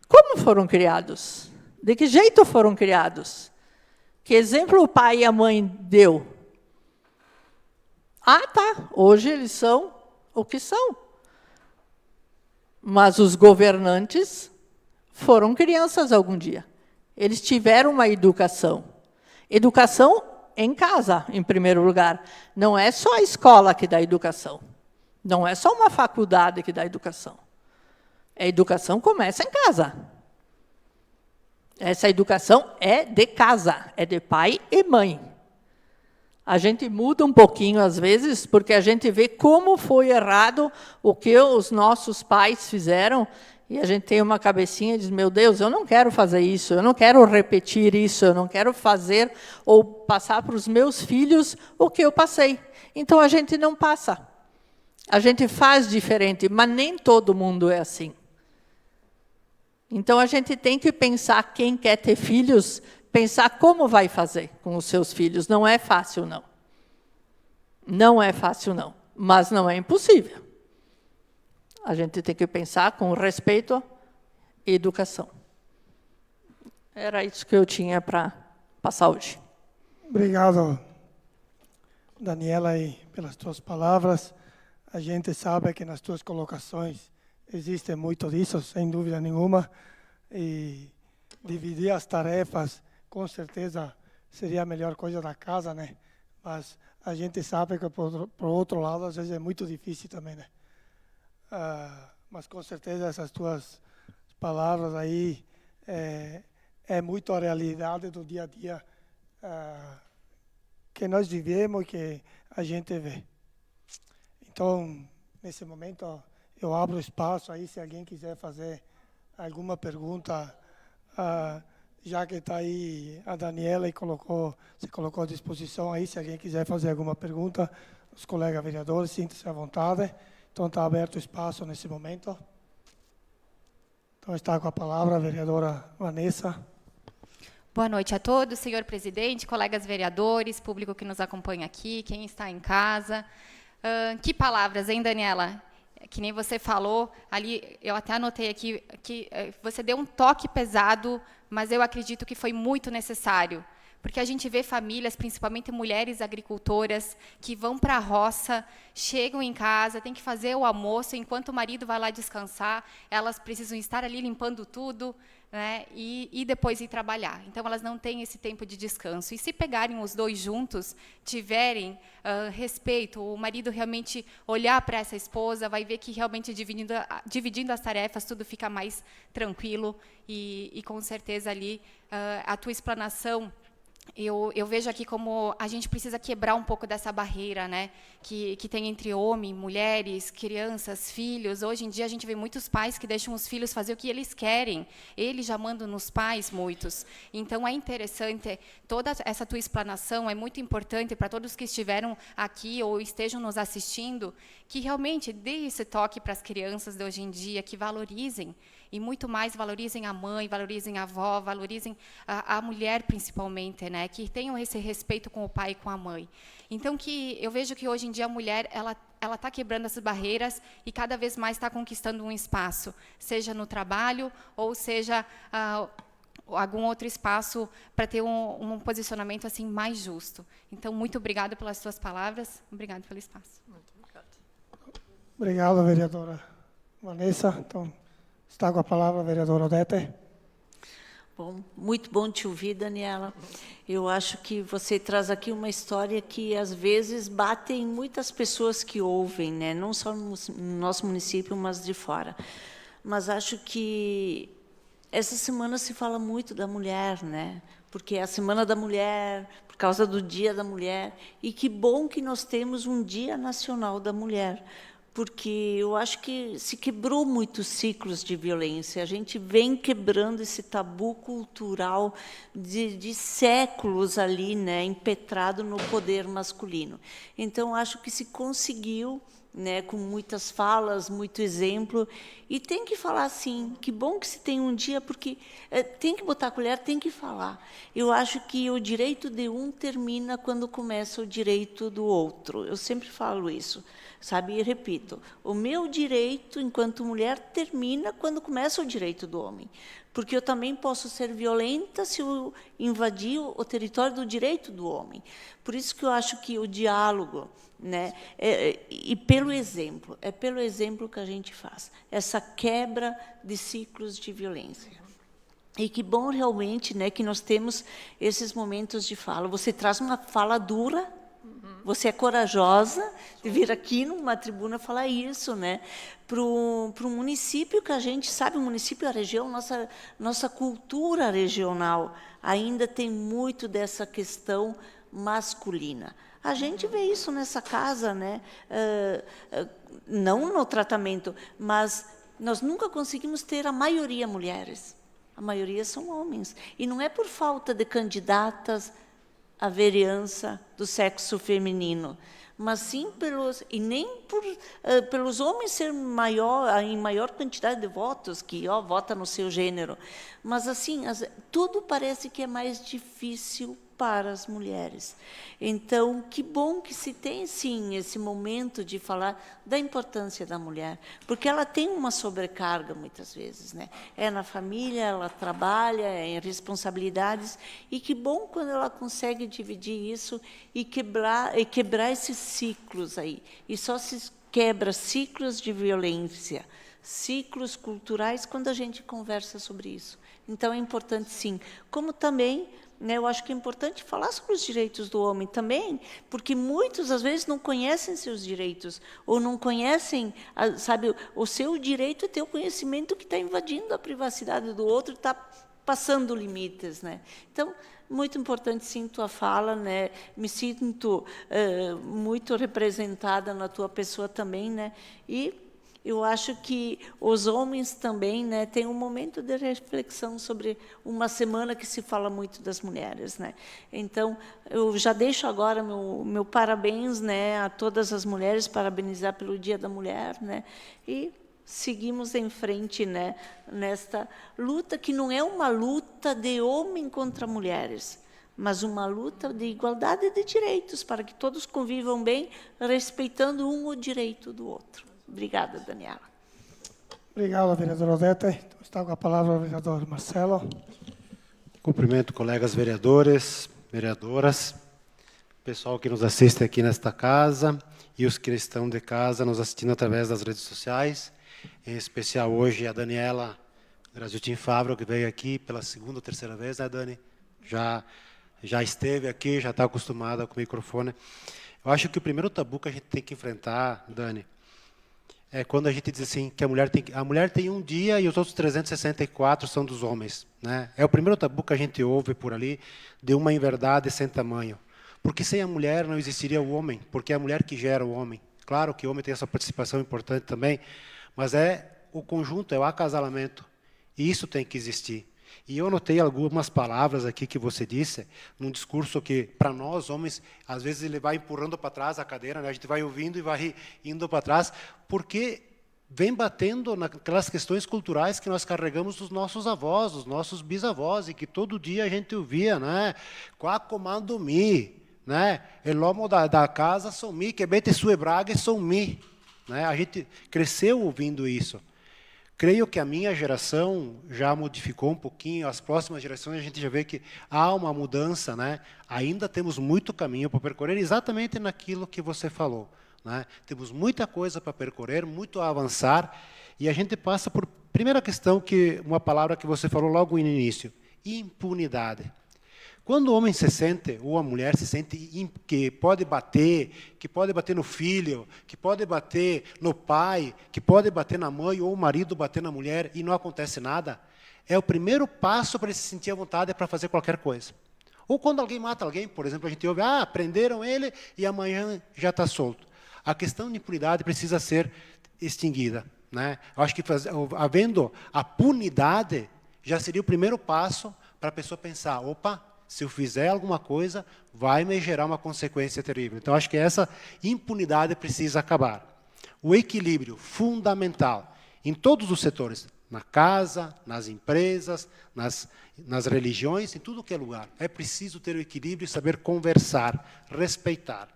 Como foram criados? De que jeito foram criados? Que exemplo o pai e a mãe deu? Ah, tá. Hoje eles são o que são. Mas os governantes foram crianças algum dia. Eles tiveram uma educação. Educação em casa, em primeiro lugar. Não é só a escola que dá educação. Não é só uma faculdade que dá educação. A educação começa em casa. Essa educação é de casa, é de pai e mãe. A gente muda um pouquinho, às vezes, porque a gente vê como foi errado o que os nossos pais fizeram, e a gente tem uma cabecinha e diz, meu Deus, eu não quero fazer isso, eu não quero repetir isso, eu não quero fazer ou passar para os meus filhos o que eu passei. Então, a gente não passa. A gente faz diferente, mas nem todo mundo é assim. Então, a gente tem que pensar, quem quer ter filhos, pensar como vai fazer com os seus filhos. Não é fácil, não. Não é fácil, não. Mas não é impossível. A gente tem que pensar com respeito e educação. Era isso que eu tinha para passar hoje. Obrigado, Daniela, e pelas tuas palavras. A gente sabe que nas tuas colocações existe muito disso, sem dúvida nenhuma. E dividir as tarefas, com certeza, seria a melhor coisa da casa, né? Mas a gente sabe que, por outro lado, às vezes é muito difícil também, né? Mas, com certeza, essas tuas palavras aí é muito a realidade do dia a dia que nós vivemos e que a gente vê. Então, nesse momento, eu abro espaço aí, se alguém quiser fazer alguma pergunta, já que está aí a Daniela e se colocou à disposição aí, se alguém quiser fazer alguma pergunta, os colegas vereadores, sintam-se à vontade. Então, está aberto o espaço nesse momento. Então, está com a palavra a vereadora Vanessa. Boa noite a todos, senhor presidente, colegas vereadores, público que nos acompanha aqui, quem está em casa. Que palavras, hein, Daniela? Que nem você falou, ali, eu até anotei aqui, que você deu um toque pesado, mas eu acredito que foi muito necessário. Porque a gente vê famílias, principalmente mulheres agricultoras, que vão para a roça, chegam em casa, tem que fazer o almoço, enquanto o marido vai lá descansar, elas precisam estar ali limpando tudo, né, e depois ir trabalhar. Então, elas não têm esse tempo de descanso. E se pegarem os dois juntos, tiverem respeito, o marido realmente olhar para essa esposa, vai ver que realmente dividindo as tarefas, tudo fica mais tranquilo. E com certeza, ali, a tua explanação, eu vejo aqui como a gente precisa quebrar um pouco dessa barreira, né, que tem entre homem, mulheres, crianças, filhos. Hoje em dia, a gente vê muitos pais que deixam os filhos fazer o que eles querem. Eles já mandam nos pais, muitos. Então, é interessante, toda essa tua explanação é muito importante para todos que estiveram aqui ou estejam nos assistindo, que realmente dê esse toque para as crianças de hoje em dia, que valorizem. E muito mais valorizem a mãe, valorizem a avó, valorizem a mulher, principalmente, né? Que tenham esse respeito com o pai e com a mãe. Então, que eu vejo que hoje em dia a mulher ela está quebrando essas barreiras e cada vez mais está conquistando um espaço, seja no trabalho ou seja algum outro espaço para ter um posicionamento assim mais justo. Então, muito obrigada pelas suas palavras, obrigada pelo espaço. Muito obrigada. Obrigado, vereadora Vanessa. Então, está com a palavra a vereadora Odete. Bom, muito bom te ouvir, Daniela. Eu acho que você traz aqui uma história que, às vezes, bate em muitas pessoas que ouvem, né? Não só no nosso município, mas de fora. Mas acho que essa semana se fala muito da mulher, né? Porque é a Semana da Mulher, por causa do Dia da Mulher. E que bom que nós temos um Dia Nacional da Mulher, porque eu acho que se quebrou muitos ciclos de violência. A gente vem quebrando esse tabu cultural de séculos ali, né, impetrado no poder masculino. Então, acho que se conseguiu, né, com muitas falas, muito exemplo, e tem que falar assim, que bom que se tem um dia, porque tem que botar a colher, tem que falar. Eu acho que o direito de um termina quando começa o direito do outro. Eu sempre falo isso, sabe? E repito, o meu direito, enquanto mulher, termina quando começa o direito do homem. Porque eu também posso ser violenta se eu invadir o território do direito do homem. Por isso que eu acho que o diálogo, né, e pelo exemplo, é pelo exemplo que a gente faz, essa quebra de ciclos de violência. E que bom realmente, né, que nós temos esses momentos de fala. Você traz uma fala dura, você é corajosa de vir aqui numa tribuna falar isso, né? Para um município que a gente sabe, o município, a região, nossa cultura regional ainda tem muito dessa questão masculina. A gente vê isso nessa casa, né? Não no tratamento, mas nós nunca conseguimos ter a maioria mulheres. A maioria são homens. E não é por falta de candidatas à vereança do sexo feminino, mas sim e nem pelos homens ser em maior quantidade de votos, que vota no seu gênero. Mas, assim, tudo parece que é mais difícil para as mulheres. Então, que bom que se tem, sim, esse momento de falar da importância da mulher, porque ela tem uma sobrecarga, muitas vezes, né? É na família, ela trabalha, é em responsabilidades, e que bom quando ela consegue dividir isso e quebrar esses ciclos aí. E só se quebra ciclos de violência, ciclos culturais, quando a gente conversa sobre isso. Então, é importante, sim. Como também, né, eu acho que é importante falar sobre os direitos do homem também, porque muitos, às vezes, não conhecem seus direitos, ou não conhecem, sabe, o seu direito é ter o conhecimento que está invadindo a privacidade do outro, está passando limites, né? Então, muito importante, sim, tua fala, né? Me sinto muito representada na tua pessoa também, né? E eu acho que os homens também, né, têm um momento de reflexão sobre uma semana que se fala muito das mulheres, né? Então, eu já deixo agora meu parabéns, né, a todas as mulheres, parabenizar pelo Dia da Mulher, né? E seguimos em frente, né, nesta luta que não é uma luta de homem contra mulheres, mas uma luta de igualdade de direitos, para que todos convivam bem, respeitando um o direito do outro. Obrigada, Daniela. Obrigado, vereadora Odete. Está com a palavra o vereador Marcelo. Cumprimento colegas vereadores, vereadoras, pessoal que nos assiste aqui nesta casa e os que estão de casa nos assistindo através das redes sociais, em especial hoje a Daniela Graziutin Fabro, que veio aqui pela segunda ou terceira vez, né, Dani? Já esteve aqui, já está acostumada com o microfone. Eu acho que o primeiro tabu que a gente tem que enfrentar, Dani, é quando a gente diz assim que a mulher tem um dia e os outros 364 são dos homens, né? É o primeiro tabu que a gente ouve por ali, de uma inverdade sem tamanho. Porque sem a mulher não existiria o homem, porque é a mulher que gera o homem. Claro que o homem tem essa participação importante também, mas é o conjunto, é o acasalamento. E isso tem que existir. E eu anotei algumas palavras aqui que você disse, num discurso que, para nós, homens, às vezes ele vai empurrando para trás a cadeira, né? A gente vai ouvindo e vai indo para trás, porque vem batendo naquelas questões culturais que nós carregamos dos nossos avós, dos nossos bisavós, e que todo dia a gente ouvia, né? Qua comando mi, né? El homo da casa são mi, que bete sue braga são mi. Né? A gente cresceu ouvindo isso. Creio que a minha geração já modificou um pouquinho, as próximas gerações a gente já vê que há uma mudança, né? Ainda temos muito caminho para percorrer, exatamente naquilo que você falou, né? Temos muita coisa para percorrer, muito a avançar, e a gente passa por, primeira questão, uma palavra que você falou logo no início, impunidade. Quando o homem se sente, ou a mulher se sente que pode bater no filho, que pode bater no pai, que pode bater na mãe, ou o marido bater na mulher, e não acontece nada, é o primeiro passo para ele se sentir à vontade para fazer qualquer coisa. Ou quando alguém mata alguém, por exemplo, a gente ouve, prenderam ele e amanhã já está solto. A questão de impunidade precisa ser extinguida, né? Eu acho que havendo a punidade, já seria o primeiro passo para a pessoa pensar, opa, se eu fizer alguma coisa, vai me gerar uma consequência terrível. Então, acho que essa impunidade precisa acabar. O equilíbrio fundamental em todos os setores, na casa, nas empresas, nas religiões, em tudo que é lugar. É preciso ter o equilíbrio e saber conversar, respeitar.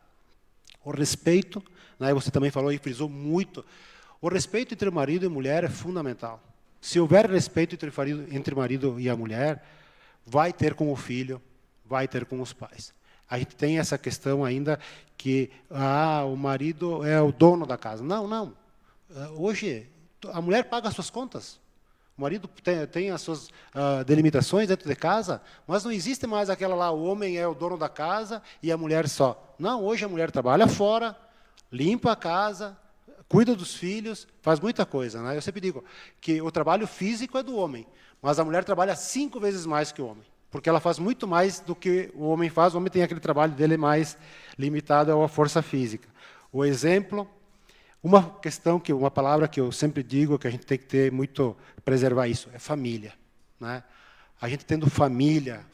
O respeito, né, você também falou e frisou muito, o respeito entre o marido e a mulher é fundamental. Se houver respeito entre o marido e a mulher, vai ter com o filho, vai ter com os pais. A gente tem essa questão ainda que o marido é o dono da casa. Não, não. Hoje, a mulher paga as suas contas. O marido tem as suas delimitações dentro de casa, mas não existe mais aquela lá, o homem é o dono da casa e a mulher só. Não, hoje a mulher trabalha fora, limpa a casa, cuida dos filhos, faz muita coisa, né? Eu sempre digo que o trabalho físico é do homem, mas a mulher trabalha 5 vezes mais que o homem. porque ela faz muito mais do que o homem faz. O homem tem aquele trabalho dele mais limitado à força física. O exemplo, uma palavra que eu sempre digo, que a gente tem que ter muito, preservar isso, é família, né? A gente tendo família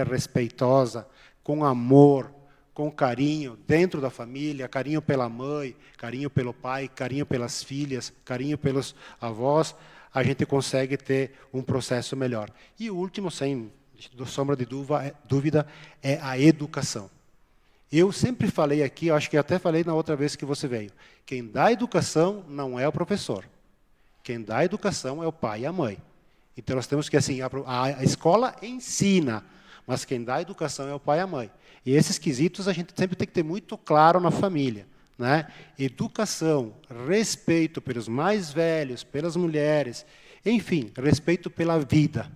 respeitosa, com amor, com carinho, dentro da família, carinho pela mãe, carinho pelo pai, carinho pelas filhas, carinho pelos avós, a gente consegue ter um processo melhor. E o último, sem sombra de dúvida, é a educação. Eu sempre falei aqui, acho que até falei na outra vez que você veio, quem dá educação não é o professor. Quem dá educação é o pai e a mãe. Então, nós temos que, assim, a escola ensina, mas quem dá educação é o pai e a mãe. E esses quesitos a gente sempre tem que ter muito claro na família, né? Educação, respeito pelos mais velhos, pelas mulheres, enfim, respeito pela vida,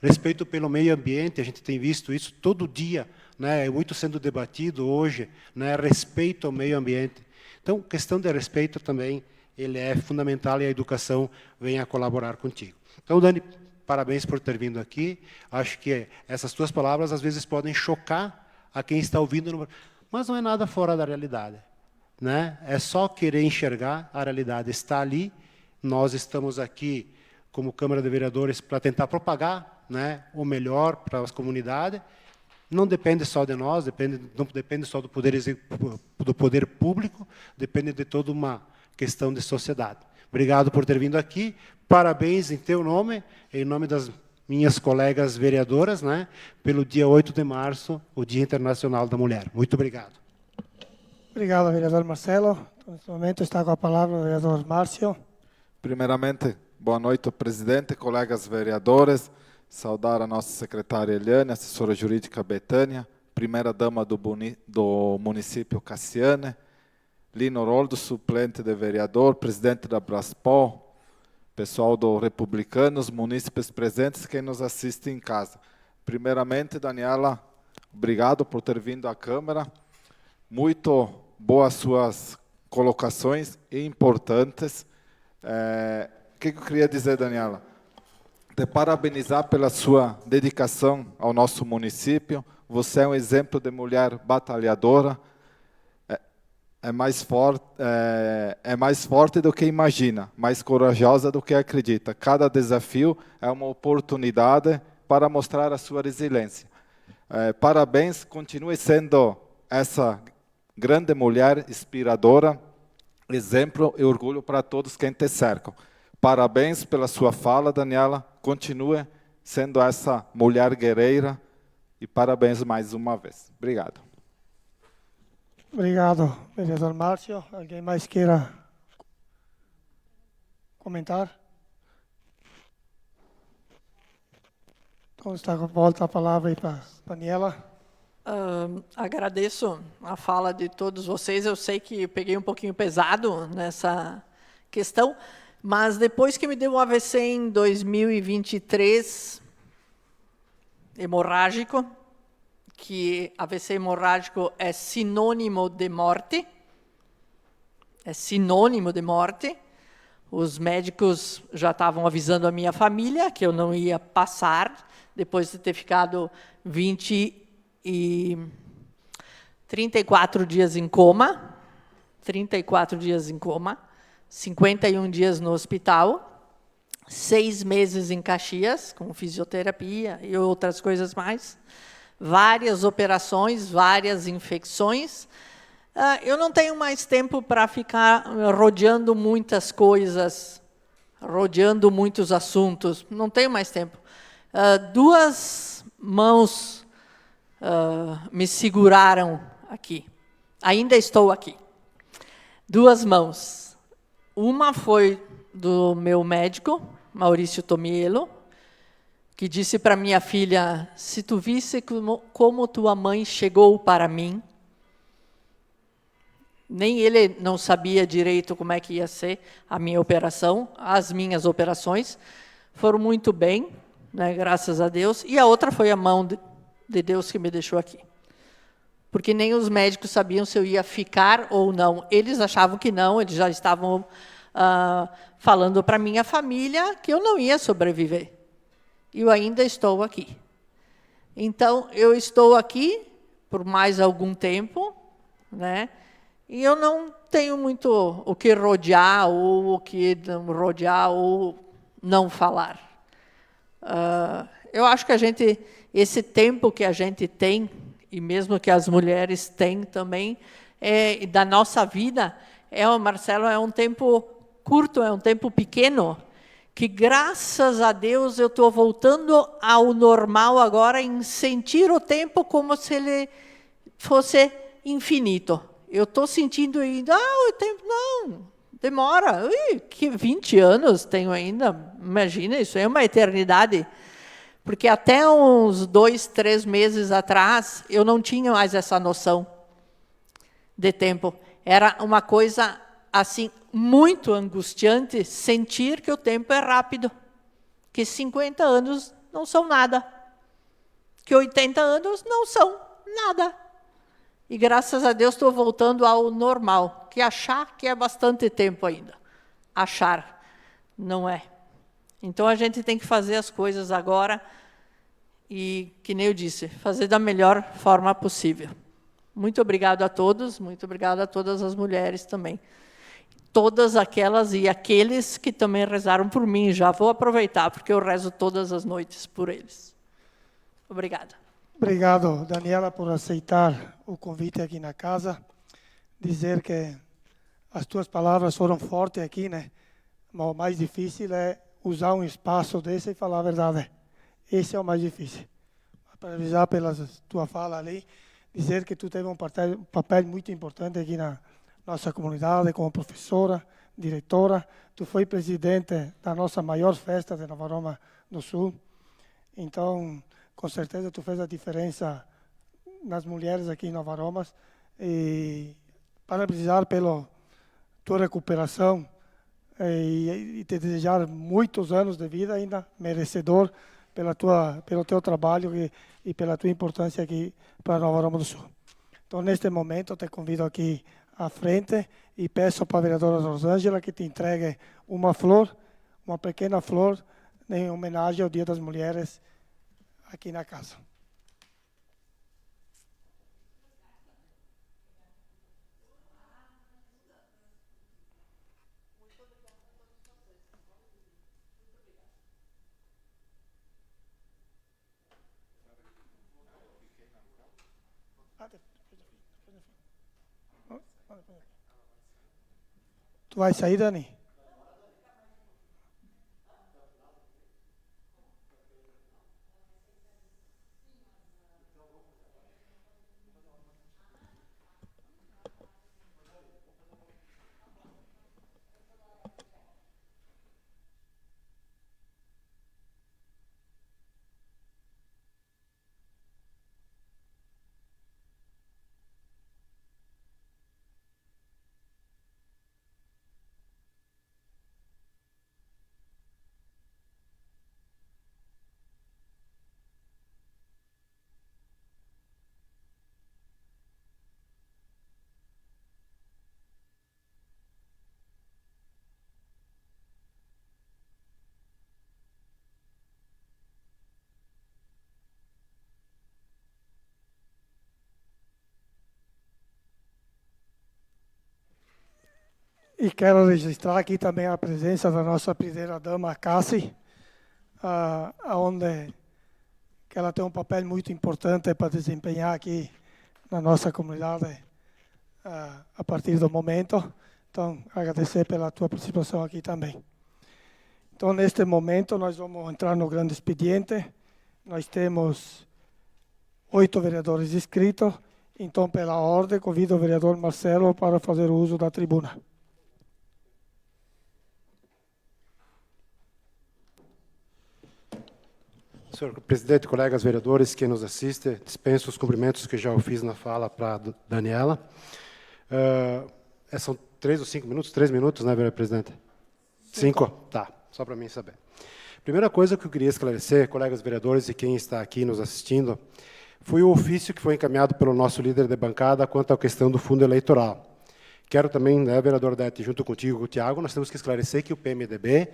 respeito pelo meio ambiente, a gente tem visto isso todo dia, né? É muito sendo debatido hoje, né? Respeito ao meio ambiente. Então, questão de respeito também, ele é fundamental e a educação vem a colaborar contigo. Então, Dani, parabéns por ter vindo aqui. Acho que essas tuas palavras, às vezes, podem chocar a quem está ouvindo, mas não é nada fora da realidade, né? É só querer enxergar, a realidade está ali, nós estamos aqui, como Câmara de Vereadores, para tentar propagar, né, o melhor para as comunidades. Não depende só de nós, não depende só do poder público, depende de toda uma questão de sociedade. Obrigado por ter vindo aqui. Parabéns em teu nome, em nome das minhas colegas vereadoras, né, pelo dia 8 de março, o Dia Internacional da Mulher. Muito obrigado. Obrigado, vereador Marcelo. Neste momento está com a palavra o vereador Márcio. Primeiramente, boa noite, presidente, colegas vereadores. Saudar a nossa secretária Eliane, assessora jurídica Betânia, primeira-dama do município Cassiane, Lino Roldo, suplente de vereador, presidente da Braspol, pessoal do Republicanos, munícipes presentes, quem nos assiste em casa. Primeiramente, Daniela, obrigado por ter vindo à Câmara. Muito boas suas colocações e importantes. O que eu queria dizer, Daniela? Te parabenizar pela sua dedicação ao nosso município. Você é um exemplo de mulher batalhadora. É mais forte do que imagina, mais corajosa do que acredita. Cada desafio é uma oportunidade para mostrar a sua resiliência. Parabéns, continue sendo essa grande mulher inspiradora, exemplo e orgulho para todos quem te cercam. Parabéns pela sua fala, Daniela. Continue sendo essa mulher guerreira e parabéns mais uma vez. Obrigado. Obrigado, vereador Márcio. Alguém mais queira comentar? Então, está com volta a palavra aí para a Daniela. Agradeço a fala de todos vocês. Eu sei que eu peguei um pouquinho pesado nessa questão, mas depois que me deu um AVC em 2023, hemorrágico, que AVC hemorrágico é sinônimo de morte, Os médicos já estavam avisando a minha família que eu não ia passar, depois de ter ficado 34 dias em coma, 51 dias no hospital, 6 meses em Caxias, com fisioterapia e outras coisas mais, várias operações, várias infecções. Eu não tenho mais tempo para ficar rodeando muitas coisas, rodeando muitos assuntos, não tenho mais tempo. 2 mãos me seguraram aqui, ainda estou aqui. 2 mãos. Uma foi do meu médico, Maurício Tomiello, que disse para minha filha: se tu visse como tua mãe chegou para mim, nem ele não sabia direito como é que ia ser a minha operação, as minhas operações foram muito bem, né, graças a Deus, e a outra foi a mão de Deus que me deixou aqui. Porque nem os médicos sabiam se eu ia ficar ou não. Eles achavam que não, eles já estavam falando para minha família que eu não ia sobreviver. E eu ainda estou aqui. Então, eu estou aqui por mais algum tempo, né? E eu não tenho muito o que rodear, ou o que não rodear, ou não falar. Eu acho que esse tempo que a gente tem, e mesmo que as mulheres têm também, da nossa vida, Marcelo, é um tempo curto, é um tempo pequeno, que, graças a Deus, eu estou voltando ao normal agora, em sentir o tempo como se ele fosse infinito. Eu estou sentindo ainda, o tempo não, demora. Que 20 anos tenho ainda, imagina, isso é uma eternidade. Porque até uns 2, 3 meses atrás, eu não tinha mais essa noção de tempo. Era uma coisa assim muito angustiante sentir que o tempo é rápido, que 50 anos não são nada, que 80 anos não são nada. E, graças a Deus, estou voltando ao normal, que achar que é bastante tempo ainda. Achar, não é. Então, a gente tem que fazer as coisas agora e, que nem eu disse, fazer da melhor forma possível. Muito obrigado a todos, muito obrigado a todas as mulheres também. Todas aquelas e aqueles que também rezaram por mim. Já vou aproveitar, porque eu rezo todas as noites por eles. Obrigada. Obrigado, Daniela, por aceitar o convite aqui na casa. Dizer que as tuas palavras foram fortes aqui, né? Mas o mais difícil é usar um espaço desse e falar a verdade. Esse é o mais difícil. Para avisar pela tua fala ali, dizer que tu teve um papel muito importante aqui na nossa comunidade, como professora, diretora. Tu foi presidente da nossa maior festa de Nova Roma do Sul. Então, com certeza, tu fez a diferença nas mulheres aqui em Nova Roma. E parabenizar pela tua recuperação e te desejar muitos anos de vida ainda, merecedor pelo teu trabalho e pela tua importância aqui para Nova Roma do Sul. Então, neste momento, te convido aqui à frente e peço para a vereadora Rosângela que te entregue uma flor, uma pequena flor, em homenagem ao Dia das Mulheres aqui na casa. Tu vai sair, Dani? E quero registrar aqui também a presença da nossa primeira-dama, Cassi, onde que ela tem um papel muito importante para desempenhar aqui na nossa comunidade a partir do momento. Então, agradecer pela tua participação aqui também. Então, neste momento, nós vamos entrar no grande expediente. Nós temos 8 vereadores inscritos. Então, pela ordem, convido o vereador Marcelo para fazer uso da tribuna. Senhor presidente, colegas vereadores que nos assistem, dispenso os cumprimentos que já eu fiz na fala para a Daniela. São 3 ou 5 minutos? 3 minutos, né, vereador presidente? 5? Tá, só para mim saber. Primeira coisa que eu queria esclarecer, colegas vereadores e quem está aqui nos assistindo, foi o ofício que foi encaminhado pelo nosso líder de bancada quanto à questão do fundo eleitoral. Quero também, né, vereador Dete, junto contigo, com o Tiago, nós temos que esclarecer que o PMDB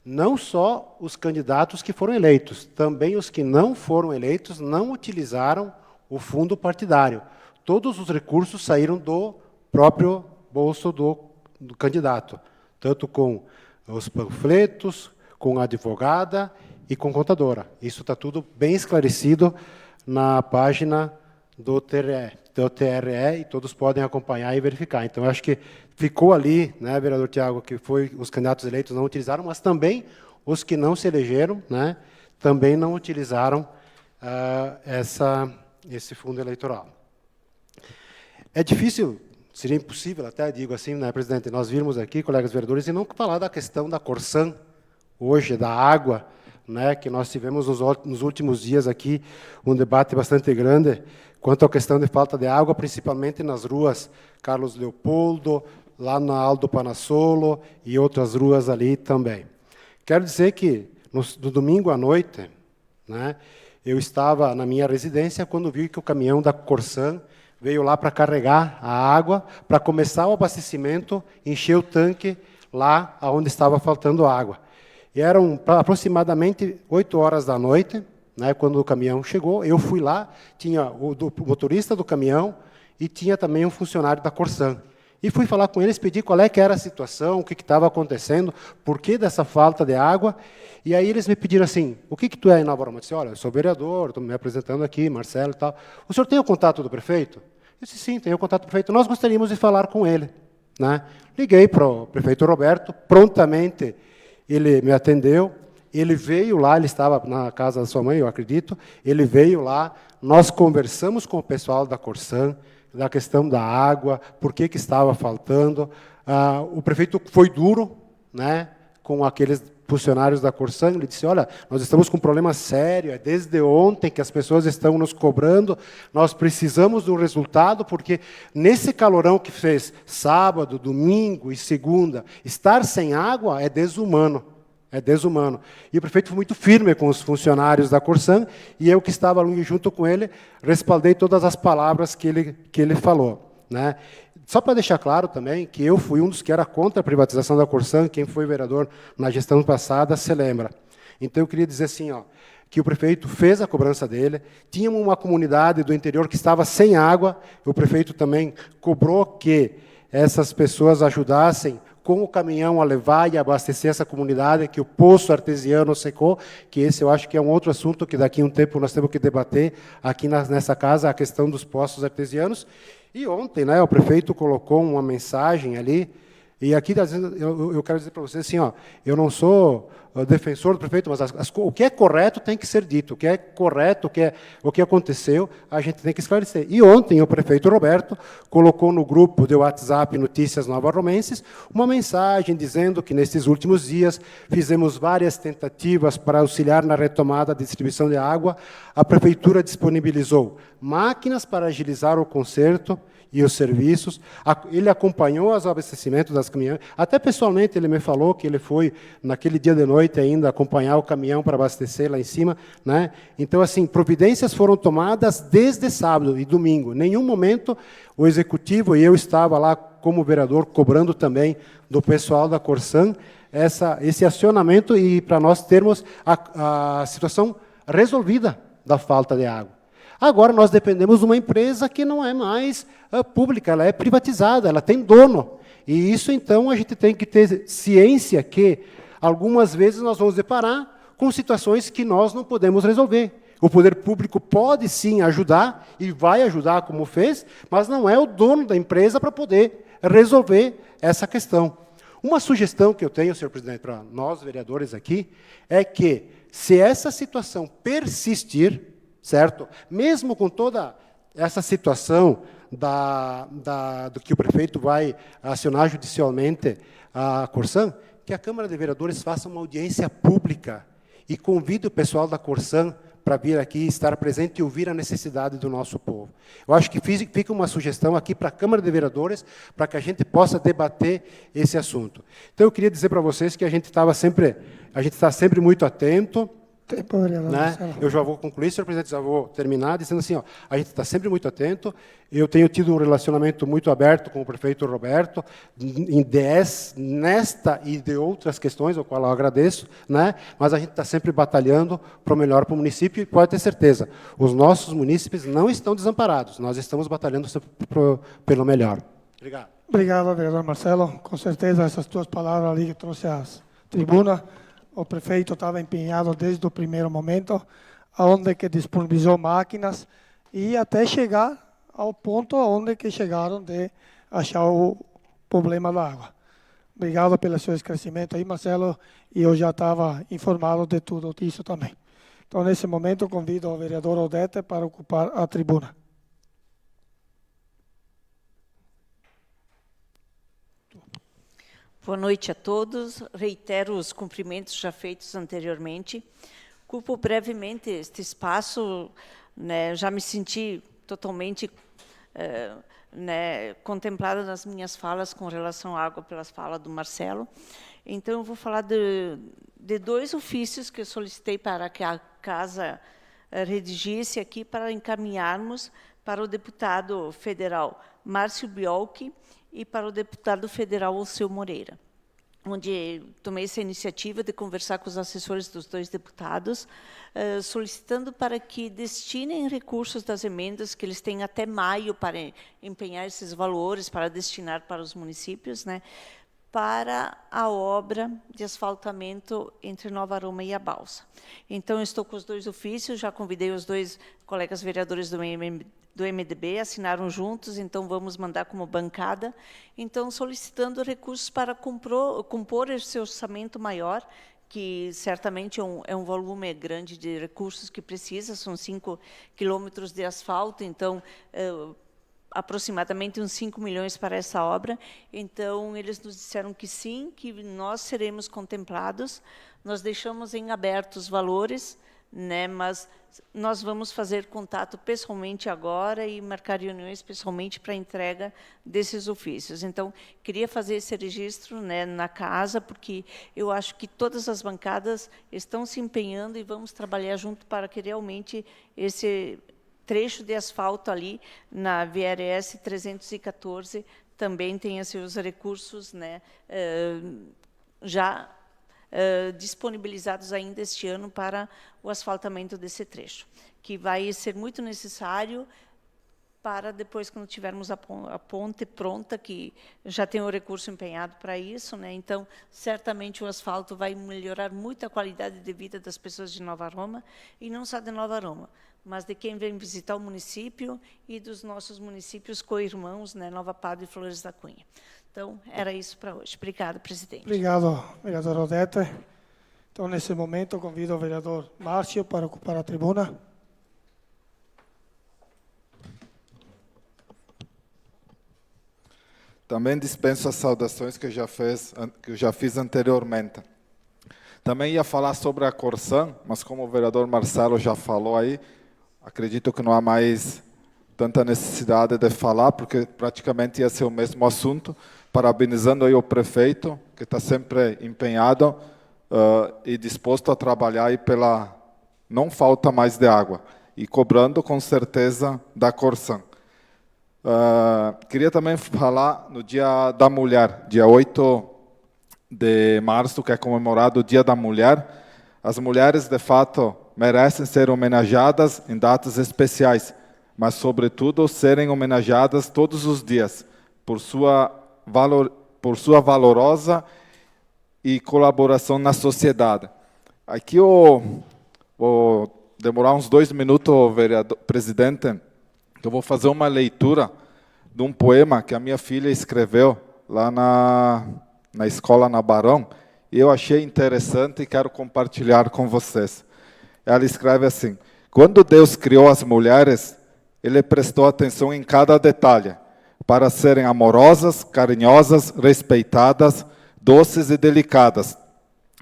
não só os candidatos que foram eleitos, também os que não foram eleitos não utilizaram o fundo partidário. Todos os recursos saíram do próprio bolso do candidato, tanto com os panfletos, com a advogada e com a contadora. Isso está tudo bem esclarecido na página do TRE, e todos podem acompanhar e verificar. Então, eu acho que ficou ali, né, vereador Tiago, que foi os candidatos eleitos não utilizaram, mas também os que não se elegeram, né, também não utilizaram esse fundo eleitoral. É difícil, seria impossível, até digo assim, né, presidente, nós virmos aqui, colegas vereadores, e não falar da questão da Corsan, hoje, da água, né, que nós tivemos nos últimos dias aqui um debate bastante grande quanto à questão de falta de água, principalmente nas ruas Carlos Leopoldo, lá na Aldo Panassolo e outras ruas ali também. Quero dizer que, no domingo à noite, né, eu estava na minha residência quando vi que o caminhão da Corsan veio lá para carregar a água, para começar o abastecimento, encher o tanque lá onde estava faltando água. E eram aproximadamente 8 horas da noite, né, quando o caminhão chegou. Eu fui lá, tinha o motorista do caminhão e tinha também um funcionário da Corsan. E fui falar com eles, pedi qual é que era a situação, o que estava acontecendo, por que dessa falta de água. E aí eles me pediram assim, o que tu é em Nova Aroma? Eu disse, olha, eu sou vereador, estou me apresentando aqui, Marcelo e tal. O senhor tem o contato do prefeito? Eu disse, sim, tenho o contato do prefeito. Nós gostaríamos de falar com ele, né? Liguei para o prefeito Roberto, prontamente ele me atendeu, ele veio lá, ele estava na casa da sua mãe, eu acredito, ele veio lá, nós conversamos com o pessoal da Corsan, da questão da água, por que estava faltando. O prefeito foi duro, né, com aqueles funcionários da Corsan, ele disse, olha, nós estamos com um problema sério, é desde ontem que as pessoas estão nos cobrando, nós precisamos do resultado, porque nesse calorão que fez sábado, domingo e segunda, estar sem água é desumano. É desumano. E o prefeito foi muito firme com os funcionários da Corsan, e eu que estava ali junto com ele, respaldei todas as palavras que ele falou, né? Só para deixar claro também que eu fui um dos que era contra a privatização da Corsan, quem foi vereador na gestão passada se lembra. Então, eu queria dizer assim, ó, que o prefeito fez a cobrança dele, tínhamos uma comunidade do interior que estava sem água, o prefeito também cobrou que essas pessoas ajudassem com o caminhão a levar e abastecer essa comunidade, que o poço artesiano secou, que esse eu acho que é um outro assunto que daqui a um tempo nós temos que debater aqui nessa casa, a questão dos poços artesianos. E ontem, né, o prefeito colocou uma mensagem ali, e aqui eu quero dizer para vocês assim, ó, eu não sou defensor do prefeito, mas o que é correto tem que ser dito, o que é correto, o que aconteceu, a gente tem que esclarecer. E ontem o prefeito Roberto colocou no grupo de WhatsApp Notícias Nova-Romenses uma mensagem dizendo que nesses últimos dias fizemos várias tentativas para auxiliar na retomada da distribuição de água, a prefeitura disponibilizou máquinas para agilizar o conserto e os serviços, ele acompanhou os abastecimentos das caminhões, até pessoalmente ele me falou que ele foi, naquele dia de noite ainda, acompanhar o caminhão para abastecer lá em cima, né? Então, assim, providências foram tomadas desde sábado e domingo, em nenhum momento o executivo, e eu estava lá como vereador, cobrando também do pessoal da Corsan, esse acionamento e para nós termos a situação resolvida da falta de água. Agora, nós dependemos de uma empresa que não é mais pública, ela é privatizada, ela tem dono. E isso, então, a gente tem que ter ciência que, algumas vezes, nós vamos deparar com situações que nós não podemos resolver. O poder público pode, sim, ajudar, e vai ajudar, como fez, mas não é o dono da empresa para poder resolver essa questão. Uma sugestão que eu tenho, senhor presidente, para nós, vereadores aqui, é que, se essa situação persistir, certo? Mesmo com toda essa situação do que o prefeito vai acionar judicialmente a Corsan, que a Câmara de Vereadores faça uma audiência pública e convide o pessoal da Corsan para vir aqui, estar presente e ouvir a necessidade do nosso povo. Eu acho que fica uma sugestão aqui para a Câmara de Vereadores, para que a gente possa debater esse assunto. Então, eu queria dizer para vocês que a gente está sempre muito atento, Tempo, vereador né? Marcelo. Eu já vou concluir, senhor presidente, já vou terminar dizendo assim, ó, a gente está sempre muito atento, eu tenho tido um relacionamento muito aberto com o prefeito Roberto, nesta e de outras questões, ao qual eu agradeço, né? Mas a gente está sempre batalhando para o melhor para o município e pode ter certeza, os nossos munícipes não estão desamparados, nós estamos batalhando sempre pelo melhor. Obrigado. Obrigado, vereador Marcelo. Com certeza, essas tuas palavras ali que trouxe às tribunas, o prefeito estava empenhado desde o primeiro momento, aonde que disponibilizou máquinas e até chegar ao ponto onde que chegaram de achar o problema da água. Obrigado pelo seu esclarecimento aí, Marcelo, e eu já estava informado de tudo isso também. Então, nesse momento, convido o vereador Odete para ocupar a tribuna. Boa noite a todos. Reitero os cumprimentos já feitos anteriormente. Ocupo brevemente este espaço, né, já me senti totalmente contemplada nas minhas falas com relação à água pelas falas do Marcelo. Então, eu vou falar de dois ofícios que eu solicitei para que a Casa redigisse aqui para encaminharmos para o deputado federal Márcio Biolchi e para o deputado federal Alceu Moreira, onde tomei essa iniciativa de conversar com os assessores dos dois deputados, solicitando para que destinem recursos das emendas, que eles têm até maio para empenhar esses valores, para destinar para os municípios, né, para a obra de asfaltamento entre Nova Aroma e a Balsa. Então, eu estou com os dois ofícios, já convidei os dois colegas vereadores do MDB, assinaram juntos, então vamos mandar como bancada, então solicitando recursos para compor esse orçamento maior, que certamente é um volume grande de recursos que precisa, são 5 quilômetros de asfalto, então aproximadamente uns 5 milhões para essa obra. Então, eles nos disseram que sim, que nós seremos contemplados. Nós deixamos em aberto os valores, né, mas nós vamos fazer contato pessoalmente agora e marcar reuniões pessoalmente para a entrega desses ofícios. Então, queria fazer esse registro, né, na casa, porque eu acho que todas as bancadas estão se empenhando e vamos trabalhar junto para que realmente esse trecho de asfalto ali na VRS 314 também tenha seus recursos, né, já disponibilizados ainda este ano para o asfaltamento desse trecho, que vai ser muito necessário para depois, quando tivermos a ponte pronta, que já tem o recurso empenhado para isso, né? Então, certamente o asfalto vai melhorar muito a qualidade de vida das pessoas de Nova Aroma, e não só de Nova Aroma, mas de quem vem visitar o município e dos nossos municípios co-irmãos, né? Nova Padre e Flores da Cunha. Então, era isso para hoje. Obrigada, presidente. Obrigado, vereador Odete. Então, nesse momento, convido o vereador Márcio para ocupar a tribuna. Também dispenso as saudações que eu já fiz anteriormente. Também ia falar sobre a Corsan, mas como o vereador Marcelo já falou aí, acredito que não há mais tanta necessidade de falar, porque praticamente ia ser o mesmo assunto. Parabenizando aí o prefeito, que está sempre empenhado e disposto a trabalhar aí pela não falta mais de água, e cobrando com certeza da Corsan. Queria também falar no Dia da Mulher, dia 8 de março, que é comemorado o Dia da Mulher. As mulheres, de fato, merecem ser homenageadas em datas especiais, mas, sobretudo, serem homenageadas todos os dias, por sua valorosa e colaboração na sociedade. Aqui eu vou demorar uns 2 minutos, vereador, presidente, que eu vou fazer uma leitura de um poema que a minha filha escreveu lá na escola na Barão, e eu achei interessante e quero compartilhar com vocês. Ela escreve assim: quando Deus criou as mulheres, Ele prestou atenção em cada detalhe, para serem amorosas, carinhosas, respeitadas, doces e delicadas.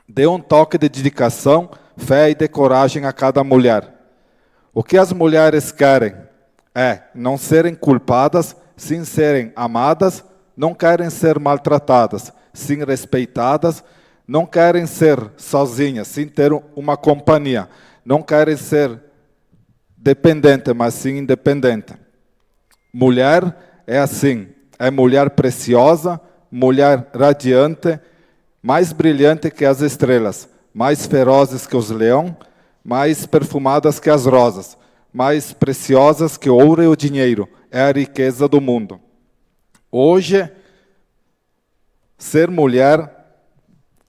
Deu um toque de dedicação, fé e de coragem a cada mulher. O que as mulheres querem é não serem culpadas, sim serem amadas, não querem ser maltratadas, sim respeitadas, não querem ser sozinhas, sem ter uma companhia. Não querem ser dependente, mas sim independente. Mulher é assim, é mulher preciosa, mulher radiante, mais brilhante que as estrelas, mais ferozes que os leões, mais perfumadas que as rosas, mais preciosas que o ouro e o dinheiro. É a riqueza do mundo. Hoje, ser mulher,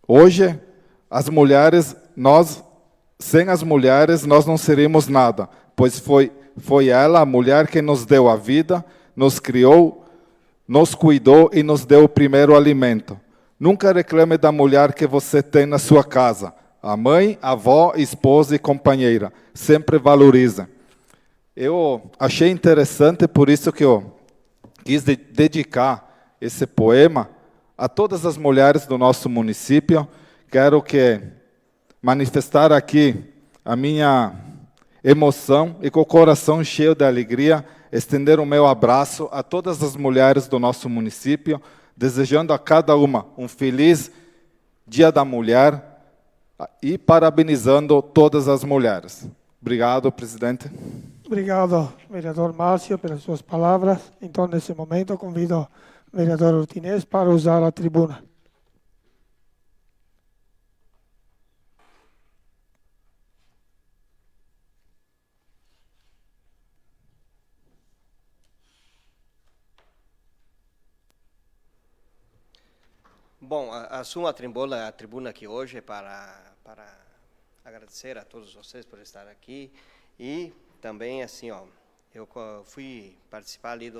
hoje, as mulheres, sem as mulheres, nós não seríamos nada, pois foi ela, a mulher, que nos deu a vida, nos criou, nos cuidou e nos deu o primeiro alimento. Nunca reclame da mulher que você tem na sua casa. A mãe, a avó, esposa e companheira. Sempre valoriza. Eu achei interessante, por isso que eu quis dedicar esse poema a todas as mulheres do nosso município. Quero manifestar aqui a minha emoção e com o coração cheio de alegria, estender o meu abraço a todas as mulheres do nosso município, desejando a cada uma um feliz Dia da Mulher e parabenizando todas as mulheres. Obrigado, presidente. Obrigado, vereador Márcio, pelas suas palavras. Então, nesse momento, convido o vereador Urtinez para usar a tribuna. Bom, assumo a tribuna aqui hoje para agradecer a todos vocês por estar aqui e também, assim, eu fui participar ali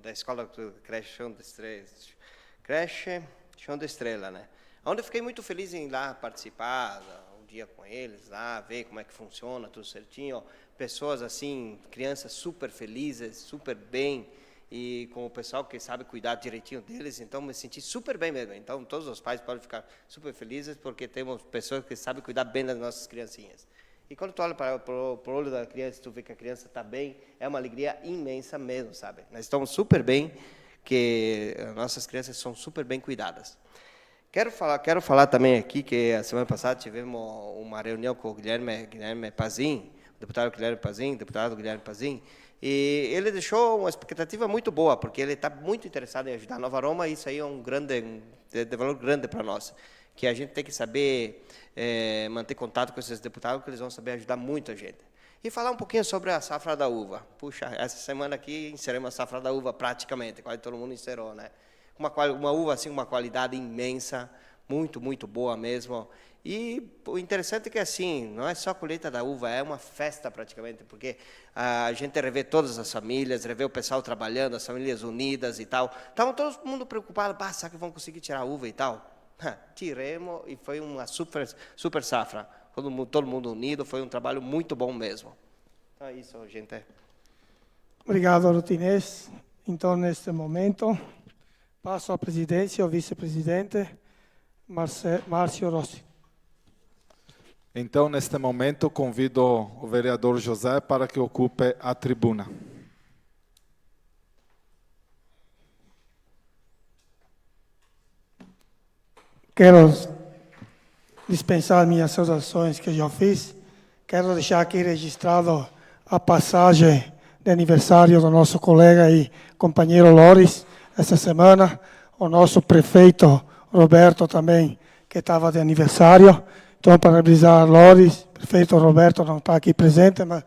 da escola do creche Chão da Estrela, né? Onde eu fiquei muito feliz em ir lá participar, um dia com eles, lá ver como é que funciona, tudo certinho. Pessoas assim, crianças super felizes, super bem, e com o pessoal que sabe cuidar direitinho deles, então me senti super bem mesmo. Então todos os pais podem ficar super felizes porque temos pessoas que sabem cuidar bem das nossas criancinhas. E quando tu olha para o olho da criança, tu vê que a criança está bem, é uma alegria imensa mesmo, sabe? Nós estamos super bem, que nossas crianças são super bem cuidadas. Quero falar também aqui que a semana passada tivemos uma reunião com o Guilherme Pazin, deputado Guilherme Pazin, e ele deixou uma expectativa muito boa, porque ele está muito interessado em ajudar a Nova Roma, e isso aí é de valor grande para nós, que a gente tem que saber manter contato com esses deputados, que eles vão saber ajudar muito a gente. E falar um pouquinho sobre a safra da uva. Puxa, essa semana aqui encerramos a safra da uva praticamente, quase todo mundo encerrou, né? Uma uva assim, uma qualidade imensa, muito, muito boa mesmo. E o interessante é que, assim, não é só a colheita da uva, é uma festa praticamente, porque a gente revê todas as famílias, revê o pessoal trabalhando, as famílias unidas e tal. Estavam todo mundo preocupado, será que vão conseguir tirar a uva e tal? Tiremos, e foi uma super safra. Todo mundo unido, foi um trabalho muito bom mesmo. Então é isso, gente. Obrigado, Urtinez. Então, neste momento, passo à presidência, ao vice-presidente, Márcio Rossi. Então, neste momento, convido o vereador José para que ocupe a tribuna. Quero dispensar minhas saudações que já fiz. Quero deixar aqui registrado a passagem de aniversário do nosso colega e companheiro Loris, essa semana. O nosso prefeito Roberto também, que estava de aniversário. Então, parabenizar Loris, o prefeito Roberto não está aqui presente, mas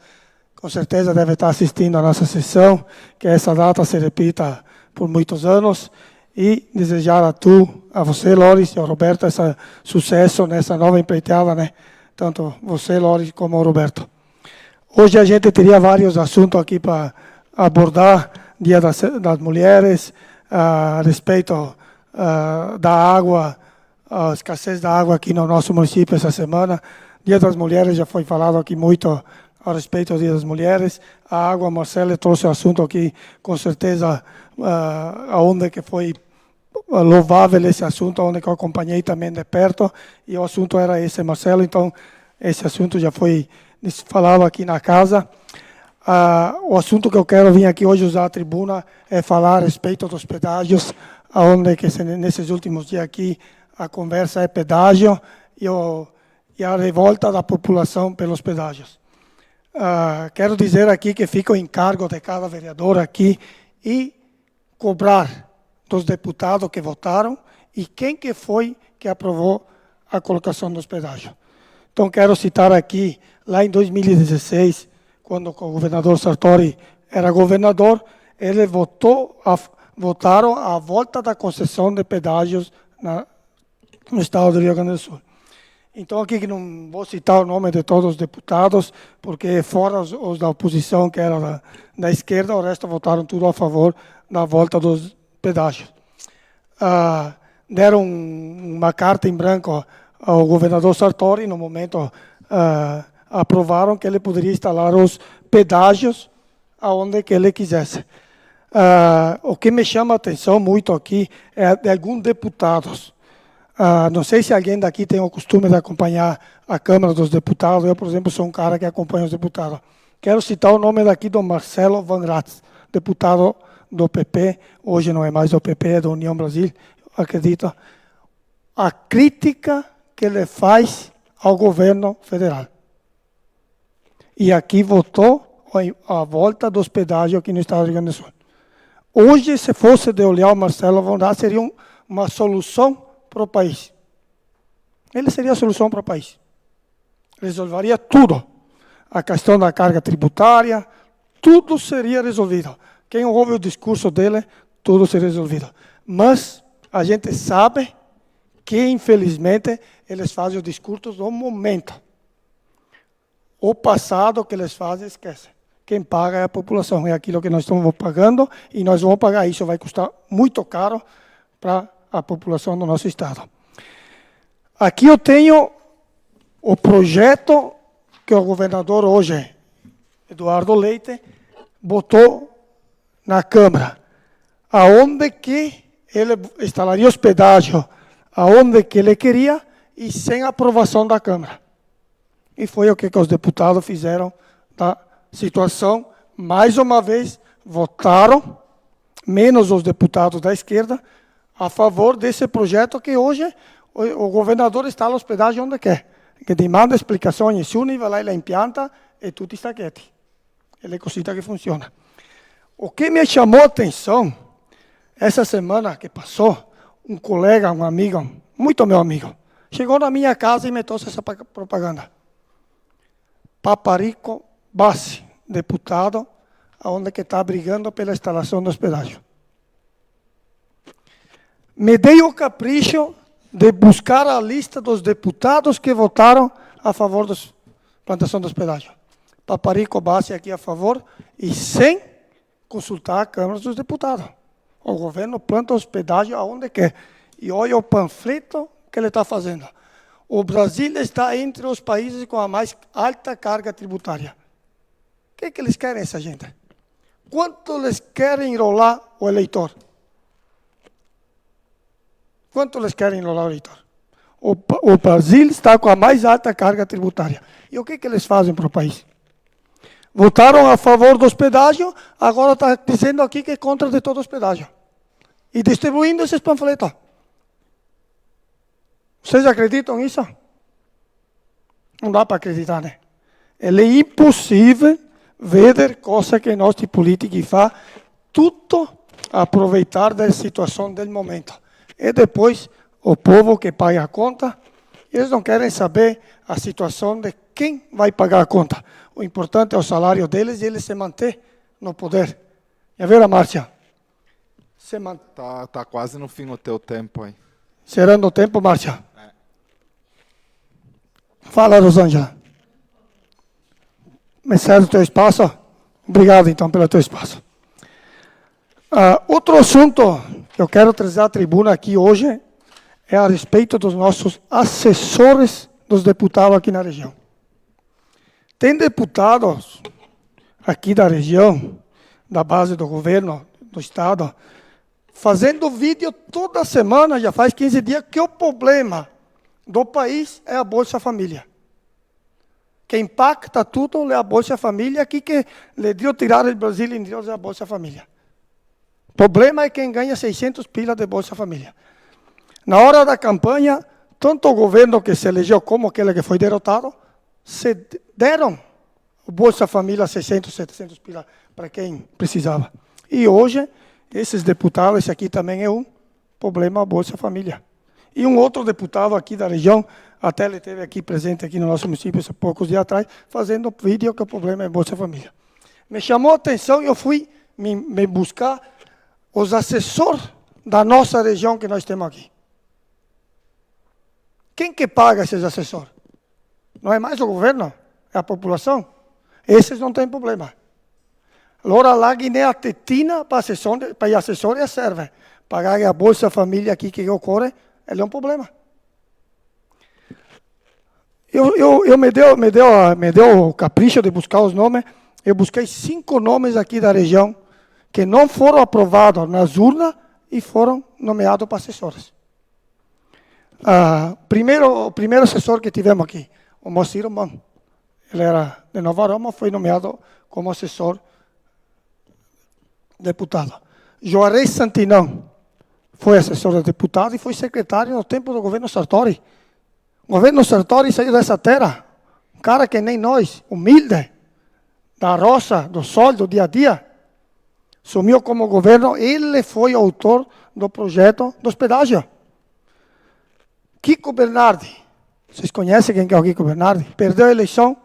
com certeza deve estar assistindo a nossa sessão, que essa data se repita por muitos anos. E desejar a você, Loris, e ao Roberto, esse sucesso nessa nova empreitada, né? Tanto você, Loris, como o Roberto. Hoje a gente teria vários assuntos aqui para abordar, Dia das Mulheres, a respeito da água, a escassez da água aqui no nosso município essa semana. Dia das Mulheres, já foi falado aqui muito a respeito do Dia das Mulheres. A água, Marcelo trouxe o assunto aqui, com certeza, aonde que foi louvável esse assunto, onde que eu acompanhei também de perto, e o assunto era esse, Marcelo. Então, esse assunto já foi falado aqui na casa. O assunto que eu quero vir aqui hoje usar a tribuna é falar a respeito dos pedágios, onde que nesses últimos dias aqui a conversa é pedágio e a revolta da população pelos pedágios. Quero dizer aqui que fica o encargo de cada vereador aqui e cobrar dos deputados que votaram e quem que foi que aprovou a colocação dos pedágios. Então, quero citar aqui, lá em 2016, quando o governador Sartori era governador, ele votaram a volta da concessão de pedágios no estado do Rio Grande do Sul. Então, aqui que não vou citar o nome de todos os deputados, porque fora os da oposição, que era da esquerda, o resto votaram tudo a favor da volta dos pedágios. Deram uma carta em branco ao governador Sartori, no momento aprovaram que ele poderia instalar os pedágios aonde que ele quisesse. O que me chama a atenção muito aqui é de alguns deputados. Não sei se alguém daqui tem o costume de acompanhar a Câmara dos Deputados. Eu, por exemplo, sou um cara que acompanha os deputados. Quero citar o nome daqui do Marcelo Van Ratz, deputado do PP, hoje não é mais do PP, é da União Brasil, acredito. A crítica que ele faz ao governo federal. E aqui votou a volta dos pedágios aqui no estado do Rio Grande do Sul. Hoje, se fosse de olhar o Marcelo Van Ratz, seria uma solução para o país. Ele seria a solução para o país. Resolveria tudo. A questão da carga tributária, tudo seria resolvido. Quem ouve o discurso dele, tudo seria resolvido. Mas a gente sabe que, infelizmente, eles fazem os discursos do momento. O passado que eles fazem, esquece. Quem paga é a população, é aquilo que nós estamos pagando e nós vamos pagar. Isso vai custar muito caro para a população do nosso estado. Aqui eu tenho o projeto que o governador hoje, Eduardo Leite, botou na Câmara, aonde que ele instalaria os pedágios, aonde que ele queria e sem aprovação da Câmara. E foi o que os deputados fizeram da situação. Mais uma vez, votaram, menos os deputados da esquerda, a favor desse projeto que hoje o governador instala os pedágios onde quer. Que demanda explicações, se uno vai lá e la implanta, e tudo está quieto. Ele é cosita que funciona. O que me chamou a atenção, essa semana que passou, um colega, um amigo, muito meu amigo, chegou na minha casa e me trouxe essa propaganda. Paparico Bassi, deputado, onde que está brigando pela instalação dos pedágios. Me dei o capricho de buscar a lista dos deputados que votaram a favor da plantação dos pedágios. Paparico Bassi aqui a favor e sem consultar a Câmara dos Deputados. O governo planta os pedágios aonde quer. E olha o panfleto que ele está fazendo. O Brasil está entre os países com a mais alta carga tributária. O que eles querem, essa gente? Quanto eles querem enrolar o eleitor? Quanto eles querem enrolar o eleitor? O Brasil está com a mais alta carga tributária. E o que eles fazem para o país? Votaram a favor dos pedágios, agora está dizendo aqui que é contra de todos os pedágios. E distribuindo esses panfletos. Vocês acreditam nisso? Não dá para acreditar, né? É impossível ver coisa que nós de política faz, tudo aproveitar da situação do momento. E depois, o povo que paga a conta, eles não querem saber a situação de quem vai pagar a conta. O importante é o salário deles e eles se manter no poder. Já viram, Márcia? Tá quase no fim o teu tempo aí. Será no tempo, Márcia? É. Fala, Rosângela. Me cede o teu espaço? Obrigado, então, pelo teu espaço. Outro assunto que eu quero trazer à tribuna aqui hoje é a respeito dos nossos assessores dos deputados aqui na região. Tem deputados aqui da região, da base do governo, do estado, fazendo vídeo toda semana, já faz 15 dias, que o problema do país é a Bolsa Família. Que impacta tudo é a Bolsa Família, aqui que lhe deu tirar do Brasil e deu a Bolsa Família. O problema é quem ganha 600 pilas de Bolsa Família. Na hora da campanha, tanto o governo que se elegeu como aquele que foi derrotado, se deram o Bolsa Família 600, 700 pila para quem precisava. E hoje, esses deputados, esse aqui também é um problema Bolsa Família. E um outro deputado aqui da região, até ele esteve aqui presente aqui no nosso município há poucos dias atrás, fazendo vídeo que o problema é Bolsa Família. Me chamou a atenção e eu fui me buscar os assessores da nossa região que nós temos aqui. Quem que paga esses assessores? Não é mais o governo? É a população? Esses não têm problema. Agora, lá Guiné a tetina para a assessoria serve. Pagar a Bolsa Família aqui que ocorre, ele é um problema. Me deu o capricho de buscar os nomes. Eu busquei 5 nomes aqui da região que não foram aprovados nas urnas e foram nomeados para assessores. O primeiro assessor que tivemos aqui, o Moacir Romão, ele era de Nova Roma, foi nomeado como assessor deputado. Juarez Santinão foi assessor de deputado e foi secretário no tempo do governo Sartori. O governo Sartori saiu dessa terra, um cara que nem nós, humilde, da roça, do sol, do dia a dia, sumiu como governo, ele foi autor do projeto do hospedágio. Kiko Bernardi, vocês conhecem quem é o Kiko Bernardi? Perdeu a eleição,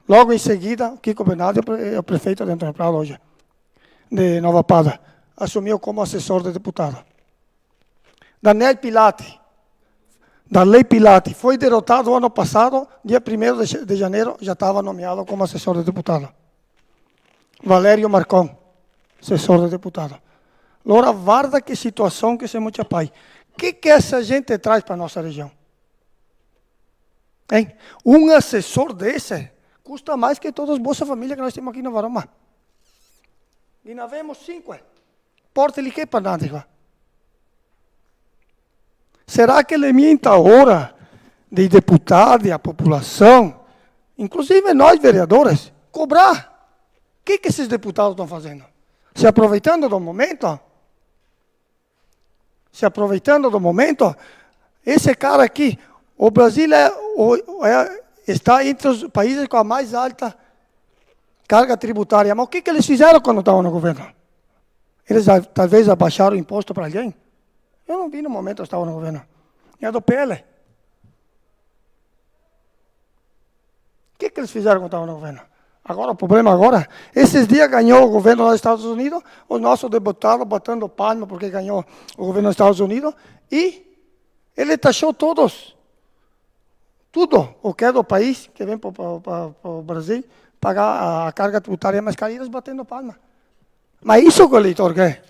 logo em seguida, o Kiko Bernardi é o prefeito de Antônio Prado hoje, de Nova Pada, assumiu como assessor de deputado. Daniel Pilati, da Lei Pilati, foi derrotado ano passado, dia 1º de janeiro, já estava nomeado como assessor de deputado. Valério Marcon, assessor de deputado. Lora Varda, que situação que se muito pai. O que essa gente traz para a nossa região? Hein? Um assessor desse custa mais que todos os Bolsa Família que nós temos aqui no Varoma. E nós vemos 5. Porta-lhe que para nada. Será que ele minta a hora de deputado e a população, inclusive nós vereadores, cobrar? O que esses deputados estão fazendo? Se aproveitando do momento? Esse cara aqui, o Brasil está entre os países com a mais alta carga tributária. Mas o que eles fizeram quando estavam no governo? Eles talvez abaixaram o imposto para alguém? Eu não vi no momento que eu estava no governo. É do PL. O que eles fizeram quando estavam no governo? Agora, o problema esses dias ganhou o governo dos Estados Unidos, o nosso deputado botando palma porque ganhou o governo dos Estados Unidos, e ele taxou tudo o que é do país, que vem para o Brasil, pagar a carga tributária mais cara, e eles batendo palma. Mas isso que o eleitor quer.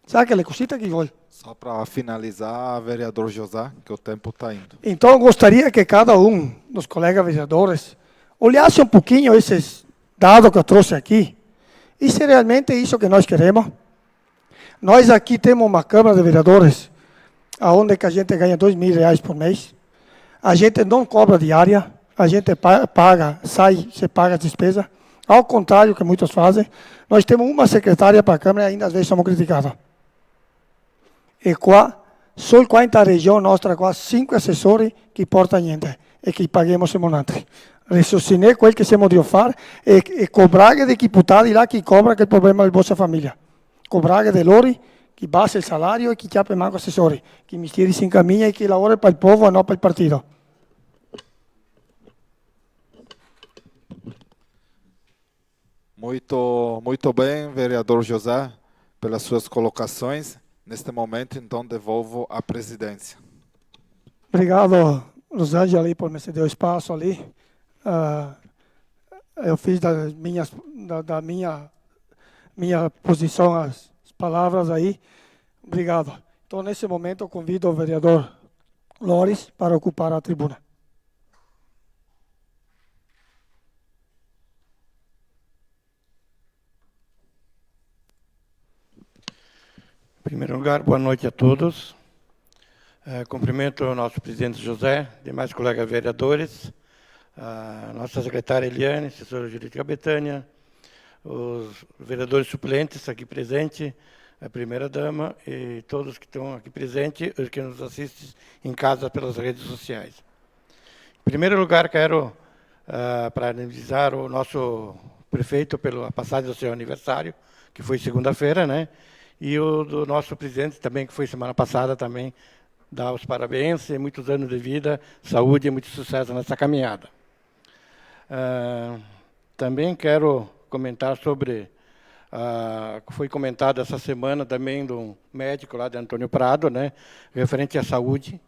Sabe aquela cosita que foi? Só para finalizar, vereador José, que o tempo está indo. Então, eu gostaria que cada um dos colegas vereadores olhasse um pouquinho esses dados que eu trouxe aqui, e se realmente é isso que nós queremos. Nós aqui temos uma Câmara de Vereadores, onde que a gente ganha R$2.000 por mês, a gente não cobra diária, a gente paga, você paga as despesas, ao contrário que muitos fazem. Nós temos uma secretária para a Câmara e ainda às vezes somos criticados. E só qua in região nostra qua 5 assessori che porta niente e che paghiamo semonante. Ressostinare quel che siamo di fare e cobrare dei deputati là che cobra che il problema del Bolsa Famiglia. Cobrare di loro che basa il salario e che chiappa manco assessori, che mistieri si incammina e che lavora per il povo e non per il partito. Muito bem, vereador José, pelas suas colocações. Neste momento, então, devolvo a presidência. Obrigado, Rosângela, ali, por me ceder o espaço ali. Eu fiz da minha posição as palavras aí. Obrigado. Então, nesse momento, eu convido o vereador Lores para ocupar a tribuna. Em primeiro lugar, boa noite a todos. Cumprimento o nosso presidente José, demais colegas vereadores, a nossa secretária Eliane, assessora jurídica Betânia, os vereadores suplentes aqui presentes, a primeira-dama e todos que estão aqui presentes, os que nos assistem em casa pelas redes sociais. Em primeiro lugar, quero parabenizar o nosso prefeito pela passagem do seu aniversário, que foi segunda-feira, né? E o do nosso presidente também, que foi semana passada também, dar os parabéns e muitos anos de vida, saúde e muito sucesso nessa caminhada. Também quero comentar sobre, foi comentado essa semana também de um médico lá de Antônio Prado, né, referente à saúde,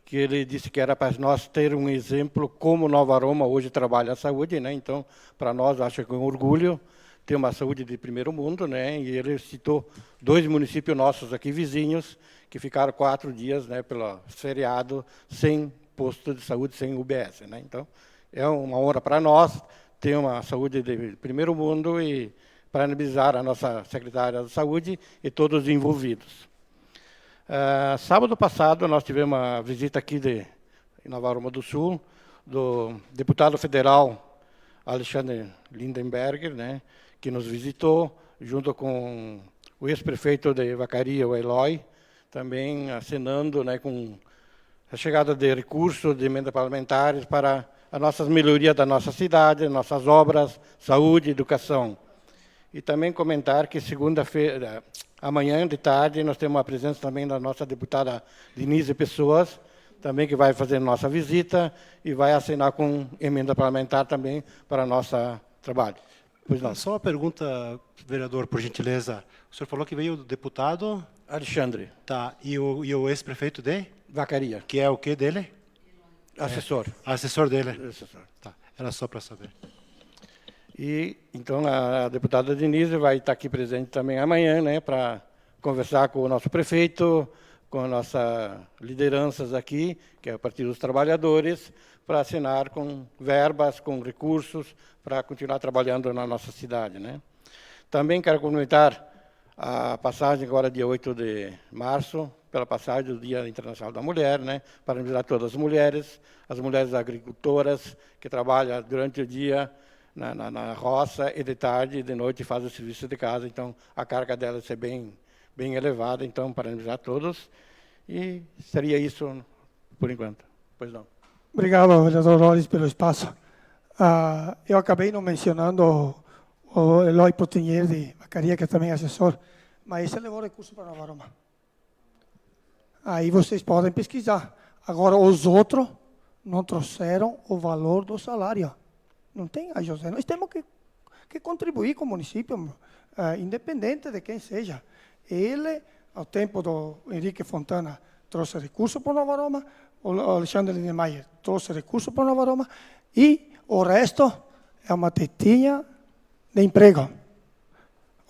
que ele disse que era para nós ter um exemplo como Nova Roma hoje trabalha a saúde, né? Então, para nós, acho que é um orgulho ter uma saúde de primeiro mundo, né? E ele citou 2 municípios nossos aqui vizinhos que ficaram 4 dias, né, pelo feriado sem posto de saúde, sem UBS, né? Então, é uma honra para nós ter uma saúde de primeiro mundo e parabenizar a nossa secretária da Saúde e todos os envolvidos. Sábado passado, nós tivemos uma visita aqui em Nova Roma do Sul, do deputado federal Alexandre Lindenberger, né, que nos visitou, junto com o ex-prefeito de Vacaria, o Eloy, também acenando, né, com a chegada de recursos, de emendas parlamentares para as nossas melhorias da nossa cidade, nossas obras, saúde, educação. E também comentar que segunda-feira, amanhã de tarde, nós temos a presença também da nossa deputada Denise Pessoas, também que vai fazer nossa visita e vai assinar com emenda parlamentar também para o nosso trabalho. Pois não. Só uma pergunta, vereador, por gentileza. O senhor falou que veio o deputado... Alexandre. Tá, e o ex-prefeito de? Vacaria. Que é o que dele? Assessor. Assessor dele? Assessor. Tá, era só para saber. E, então, a deputada Denise vai estar aqui presente também amanhã, né, para conversar com o nosso prefeito, com as nossas lideranças aqui, que é o Partido dos Trabalhadores, para assinar com verbas, com recursos, para continuar trabalhando na nossa cidade, né. Também quero comentar a passagem agora, dia 8 de março, pela passagem do Dia Internacional da Mulher, né, parabenizar todas as mulheres agricultoras que trabalham durante o dia na roça e de tarde e de noite fazem o serviço de casa, então a carga delas é bem elevada, então parabenizar todos. E seria isso por enquanto. Pois não. Obrigado, vereador Loris, pelo espaço. Eu acabei não mencionando o Eloy Potinheiro de Vacaria, que também é assessor, mas esse levou recurso para Nova Roma. Aí vocês podem pesquisar. Agora, os outros não trouxeram o valor do salário. Não tem, José. Nós temos que contribuir com o município, independente de quem seja. Ele, ao tempo do Henrique Fontana, trouxe recurso para Nova Roma, o Alexandre Lindemeyer trouxe recurso para Nova Roma, e o resto é uma tetinha de emprego.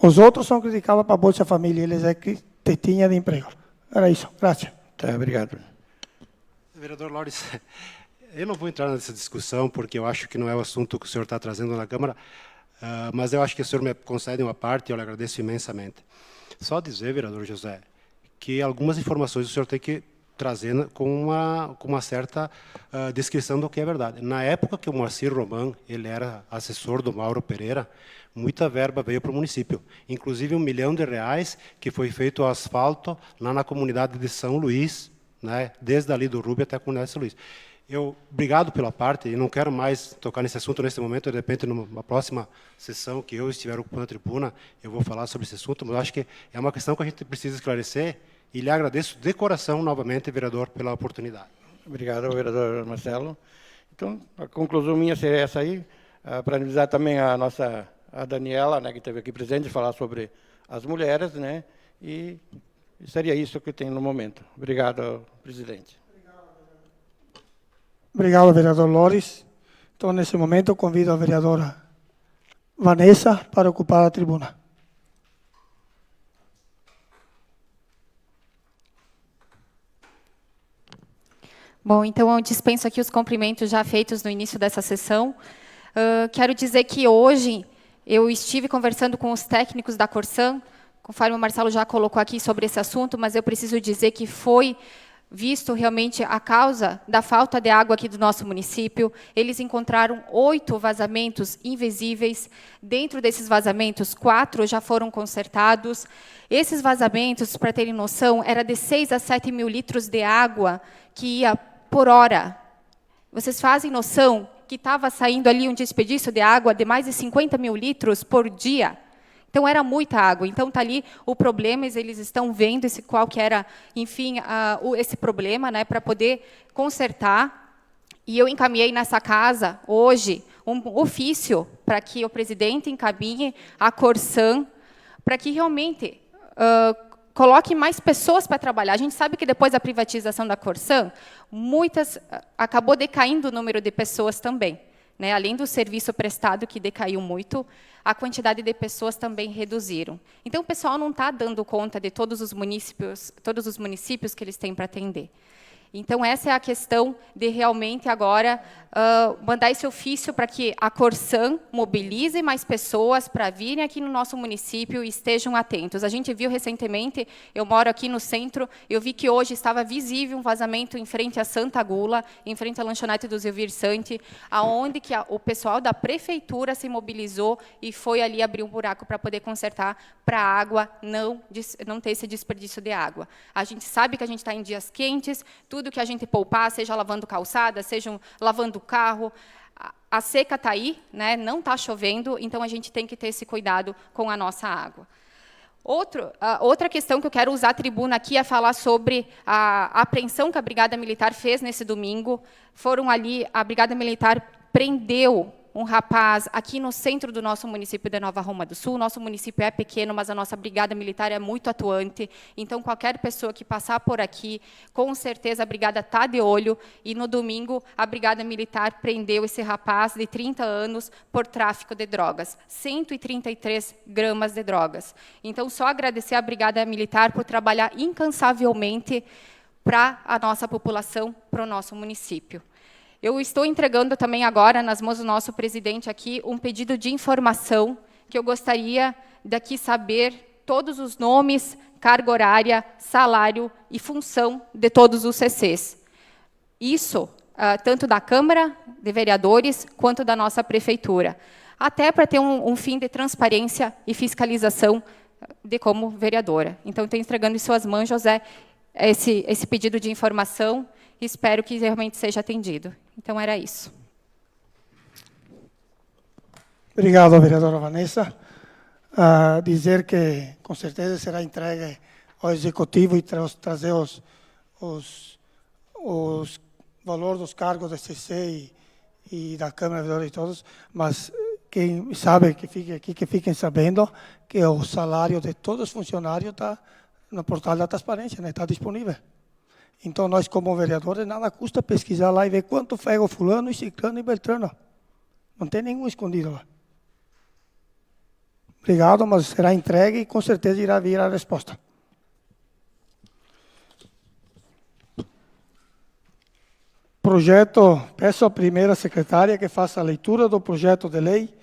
Os outros são criticados para a Bolsa Família, eles é tetinha de emprego. Era isso. Graças. Tá, obrigado. Vereador Loris, eu não vou entrar nessa discussão, porque eu acho que não é o assunto que o senhor está trazendo na Câmara, mas eu acho que o senhor me concede uma parte e eu lhe agradeço imensamente. Só dizer, vereador José, que algumas informações o senhor tem que trazer com uma certa descrição do que é verdade. Na época que o Moacir Roman ele era assessor do Mauro Pereira, muita verba veio para o município, inclusive R$1 milhão que foi feito o asfalto lá na comunidade de São Luís, né, desde ali do Rubio até a comunidade de São Luís. Obrigado pela parte, e não quero mais tocar nesse assunto nesse momento, de repente, numa próxima sessão que eu estiver ocupando a tribuna, eu vou falar sobre esse assunto, mas eu acho que é uma questão que a gente precisa esclarecer, e lhe agradeço de coração, novamente, vereador, pela oportunidade. Obrigado, vereador Marcelo. Então, a conclusão minha seria essa aí, para avisar também a Daniela, né, que esteve aqui presente, falar sobre as mulheres, né, e seria isso que tem no momento. Obrigado, presidente. Obrigado, vereador Loris. Então, nesse momento, eu convido a vereadora Vanessa para ocupar a tribuna. Bom, então eu dispenso aqui os cumprimentos já feitos no início dessa sessão. Quero dizer que hoje eu estive conversando com os técnicos da Corsan, conforme o Marcelo já colocou aqui sobre esse assunto, mas eu preciso dizer que foi visto realmente a causa da falta de água aqui do nosso município. Eles encontraram 8 vazamentos invisíveis. Dentro desses vazamentos, 4 já foram consertados. Esses vazamentos, para terem noção, era de 6 a 7 mil litros de água que ia por hora. Vocês fazem noção que estava saindo ali um desperdício de água de mais de 50 mil litros por dia? Então, era muita água. Então, está ali o problema, eles estão vendo qual que era, enfim, esse problema, né, para poder consertar. E eu encaminhei nessa casa, hoje, um ofício para que o presidente encaminhe a Corsan, para que realmente coloque mais pessoas para trabalhar. A gente sabe que depois da privatização da Corsan, acabou decaindo o número de pessoas também. Né? Além do serviço prestado, que decaiu muito, a quantidade de pessoas também reduziram. Então, o pessoal não está dando conta de todos os municípios que eles têm para atender. Então, essa é a questão de realmente agora mandar esse ofício para que a Corsan mobilize mais pessoas para virem aqui no nosso município e estejam atentos. A gente viu recentemente, eu moro aqui no centro, eu vi que hoje estava visível um vazamento em frente à Santa Gula, em frente à lanchonete do Zilvir Santi, aonde que o pessoal da prefeitura se mobilizou e foi ali abrir um buraco para poder consertar, para a água não ter esse desperdício de água. A gente sabe que a gente está em dias quentes, tudo que a gente poupar, seja lavando calçada, seja lavando o carro, a seca está aí, né? Não está chovendo, então a gente tem que ter esse cuidado com a nossa água. Outra questão que eu quero usar a tribuna aqui é falar sobre a apreensão que a Brigada Militar fez nesse domingo. A Brigada Militar prendeu um rapaz aqui no centro do nosso município de Nova Roma do Sul. Nosso município é pequeno, mas a nossa Brigada Militar é muito atuante. Então, qualquer pessoa que passar por aqui, com certeza a Brigada está de olho. E, no domingo, a Brigada Militar prendeu esse rapaz de 30 anos por tráfico de drogas. 133 gramas de drogas. Então, só agradecer à Brigada Militar por trabalhar incansavelmente para a nossa população, para o nosso município. Eu estou entregando também agora, nas mãos do nosso presidente aqui, um pedido de informação, que eu gostaria daqui saber todos os nomes, carga horária, salário e função de todos os CCs. Isso, tanto da Câmara de Vereadores, quanto da nossa Prefeitura. Até para ter um fim de transparência e fiscalização de como vereadora. Então, estou entregando em suas mãos, José, esse pedido de informação. Espero que realmente seja atendido. Então, era isso. Obrigado, vereadora Vanessa. Dizer que, com certeza, será entregue ao Executivo e trazer os valores dos cargos da CC e da Câmara de Vereadores e todos, mas quem sabe que fique aqui, que fiquem sabendo que o salário de todos os funcionários está no portal da transparência, né? Está disponível. Então, nós, como vereadores, nada custa pesquisar lá e ver quanto pega o fulano, e ciclano e beltrano. Não tem nenhum escondido lá. Obrigado, mas será entregue e, com certeza, irá vir a resposta. Projeto, peço à primeira secretária que faça a leitura do projeto de lei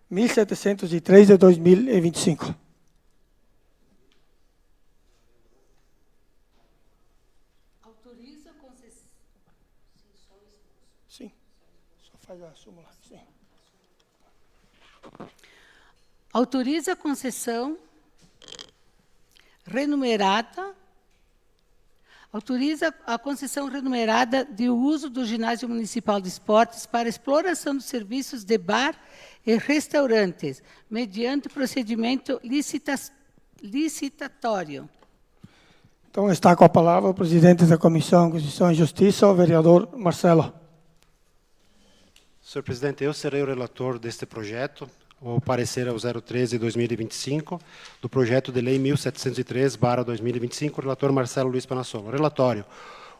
1703 de 2025. Sim, só faz a súmula. Sim. Autoriza a concessão remunerada. Autoriza a concessão remunerada de uso do Ginásio Municipal de Esportes para exploração dos serviços de bar e restaurantes, mediante procedimento licitatório. Então, está com a palavra o presidente da Comissão de Constituição e Justiça, o vereador Marcelo. Senhor presidente, eu serei o relator deste projeto. O parecer é o 013 de 2025, do projeto de lei 1703/2025, relator Marcelo Luiz Panassolo. Relatório.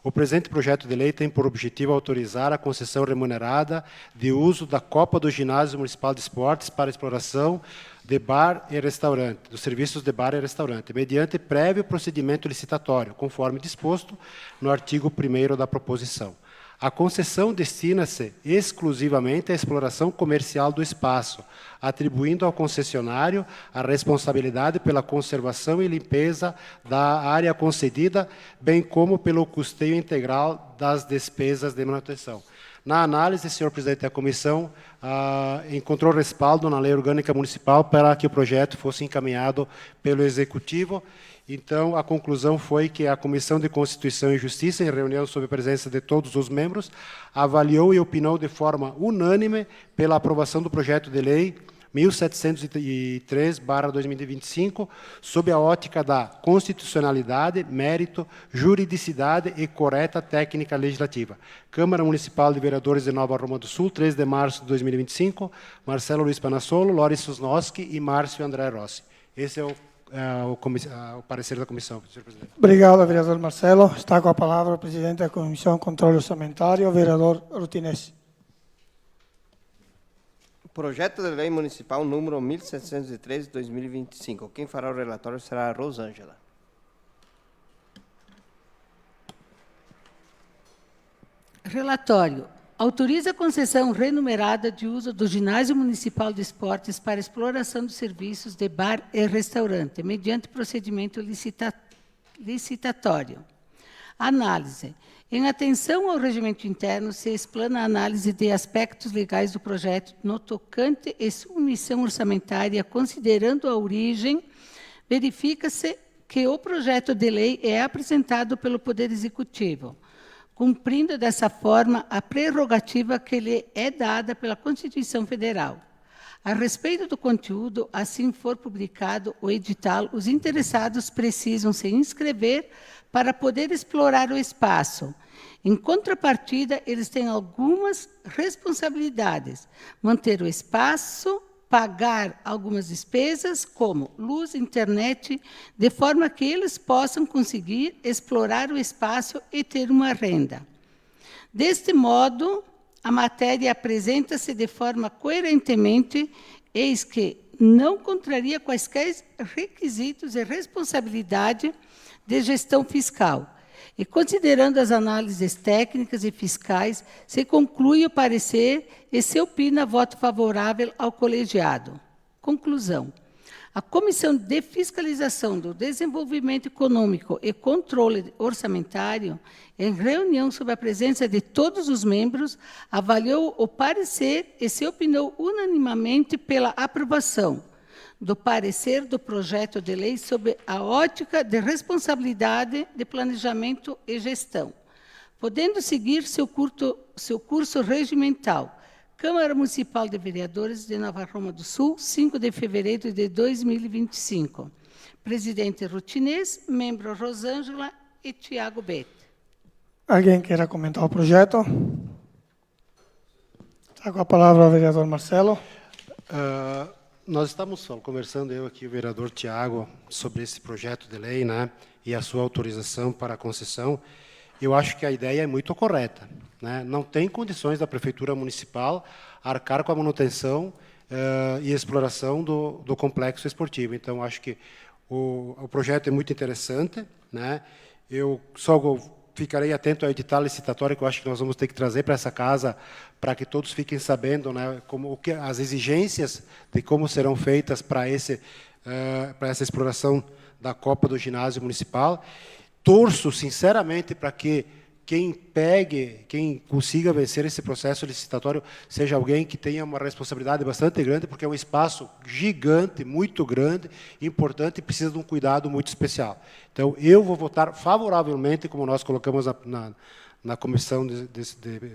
O presente projeto de lei tem por objetivo autorizar a concessão remunerada de uso da Copa do Ginásio Municipal de Esportes para exploração de bar e restaurante, dos serviços de bar e restaurante, mediante prévio procedimento licitatório, conforme disposto no artigo 1º da proposição. A concessão destina-se exclusivamente à exploração comercial do espaço, atribuindo ao concessionário a responsabilidade pela conservação e limpeza da área concedida, bem como pelo custeio integral das despesas de manutenção. Na análise, senhor presidente da comissão, encontrou respaldo na Lei Orgânica Municipal para que o projeto fosse encaminhado pelo Executivo. Então, a conclusão foi que a Comissão de Constituição e Justiça, em reunião sob a presença de todos os membros, avaliou e opinou de forma unânime pela aprovação do projeto de lei 1703/2025, sob a ótica da constitucionalidade, mérito, juridicidade e correta técnica legislativa. Câmara Municipal de Vereadores de Nova Roma do Sul, 3 de março de 2025, Marcelo Luiz Panassolo, Loris Susnowski e Márcio André Rossi. Esse é o parecer da comissão, senhor presidente. Obrigado, vereador Marcelo. Está com a palavra o presidente da Comissão de Controle Orçamentário, vereador Rutinesi. Projeto de Lei Municipal número 1703 de 2025. Quem fará o relatório será a Rosângela. Relatório. Autoriza a concessão remunerada de uso do Ginásio Municipal de Esportes para exploração dos serviços de bar e restaurante, mediante procedimento licitatório. Análise. Em atenção ao regimento interno, se explana a análise de aspectos legais do projeto no tocante e submissão orçamentária, considerando a origem, verifica-se que o projeto de lei é apresentado pelo Poder Executivo, cumprindo dessa forma a prerrogativa que lhe é dada pela Constituição Federal. A respeito do conteúdo, assim for publicado o edital, os interessados precisam se inscrever para poder explorar o espaço. Em contrapartida, eles têm algumas responsabilidades: manter o espaço, pagar algumas despesas, como luz, internet, de forma que eles possam conseguir explorar o espaço e ter uma renda. Deste modo, a matéria apresenta-se de forma coerentemente, eis que não contraria quaisquer requisitos e responsabilidade de gestão fiscal. E, considerando as análises técnicas e fiscais, se conclui o parecer e se opina voto favorável ao colegiado. Conclusão. A Comissão de Fiscalização do Desenvolvimento Econômico e Controle Orçamentário, em reunião sob a presença de todos os membros, avaliou o parecer e se opinou unanimemente pela aprovação do parecer do projeto de lei sob a ótica de responsabilidade de planejamento e gestão, podendo seguir seu curso regimental. Câmara Municipal de Vereadores de Nova Roma do Sul, 5 de fevereiro de 2025. Presidente Rutinês, membro Rosângela e Tiago Bete. Alguém queira comentar o projeto? Está com a palavra o vereador Marcelo. Nós estamos conversando, eu aqui, o vereador Tiago, sobre esse projeto de lei, né, e a sua autorização para a concessão. Eu acho que a ideia é muito correta, né? Não tem condições da Prefeitura Municipal arcar com a manutenção e exploração do complexo esportivo. Então, acho que o projeto é muito interessante, né? Eu só ficarei atento ao edital licitatório, que eu acho que nós vamos ter que trazer para essa casa, para que todos fiquem sabendo, né, as exigências de como serão feitas para essa exploração da Copa do Ginásio Municipal. Torço, sinceramente, para que quem consiga vencer esse processo licitatório seja alguém que tenha uma responsabilidade bastante grande, porque é um espaço gigante, muito grande, importante e precisa de um cuidado muito especial. Então, eu vou votar favoravelmente, como nós colocamos na Comissão de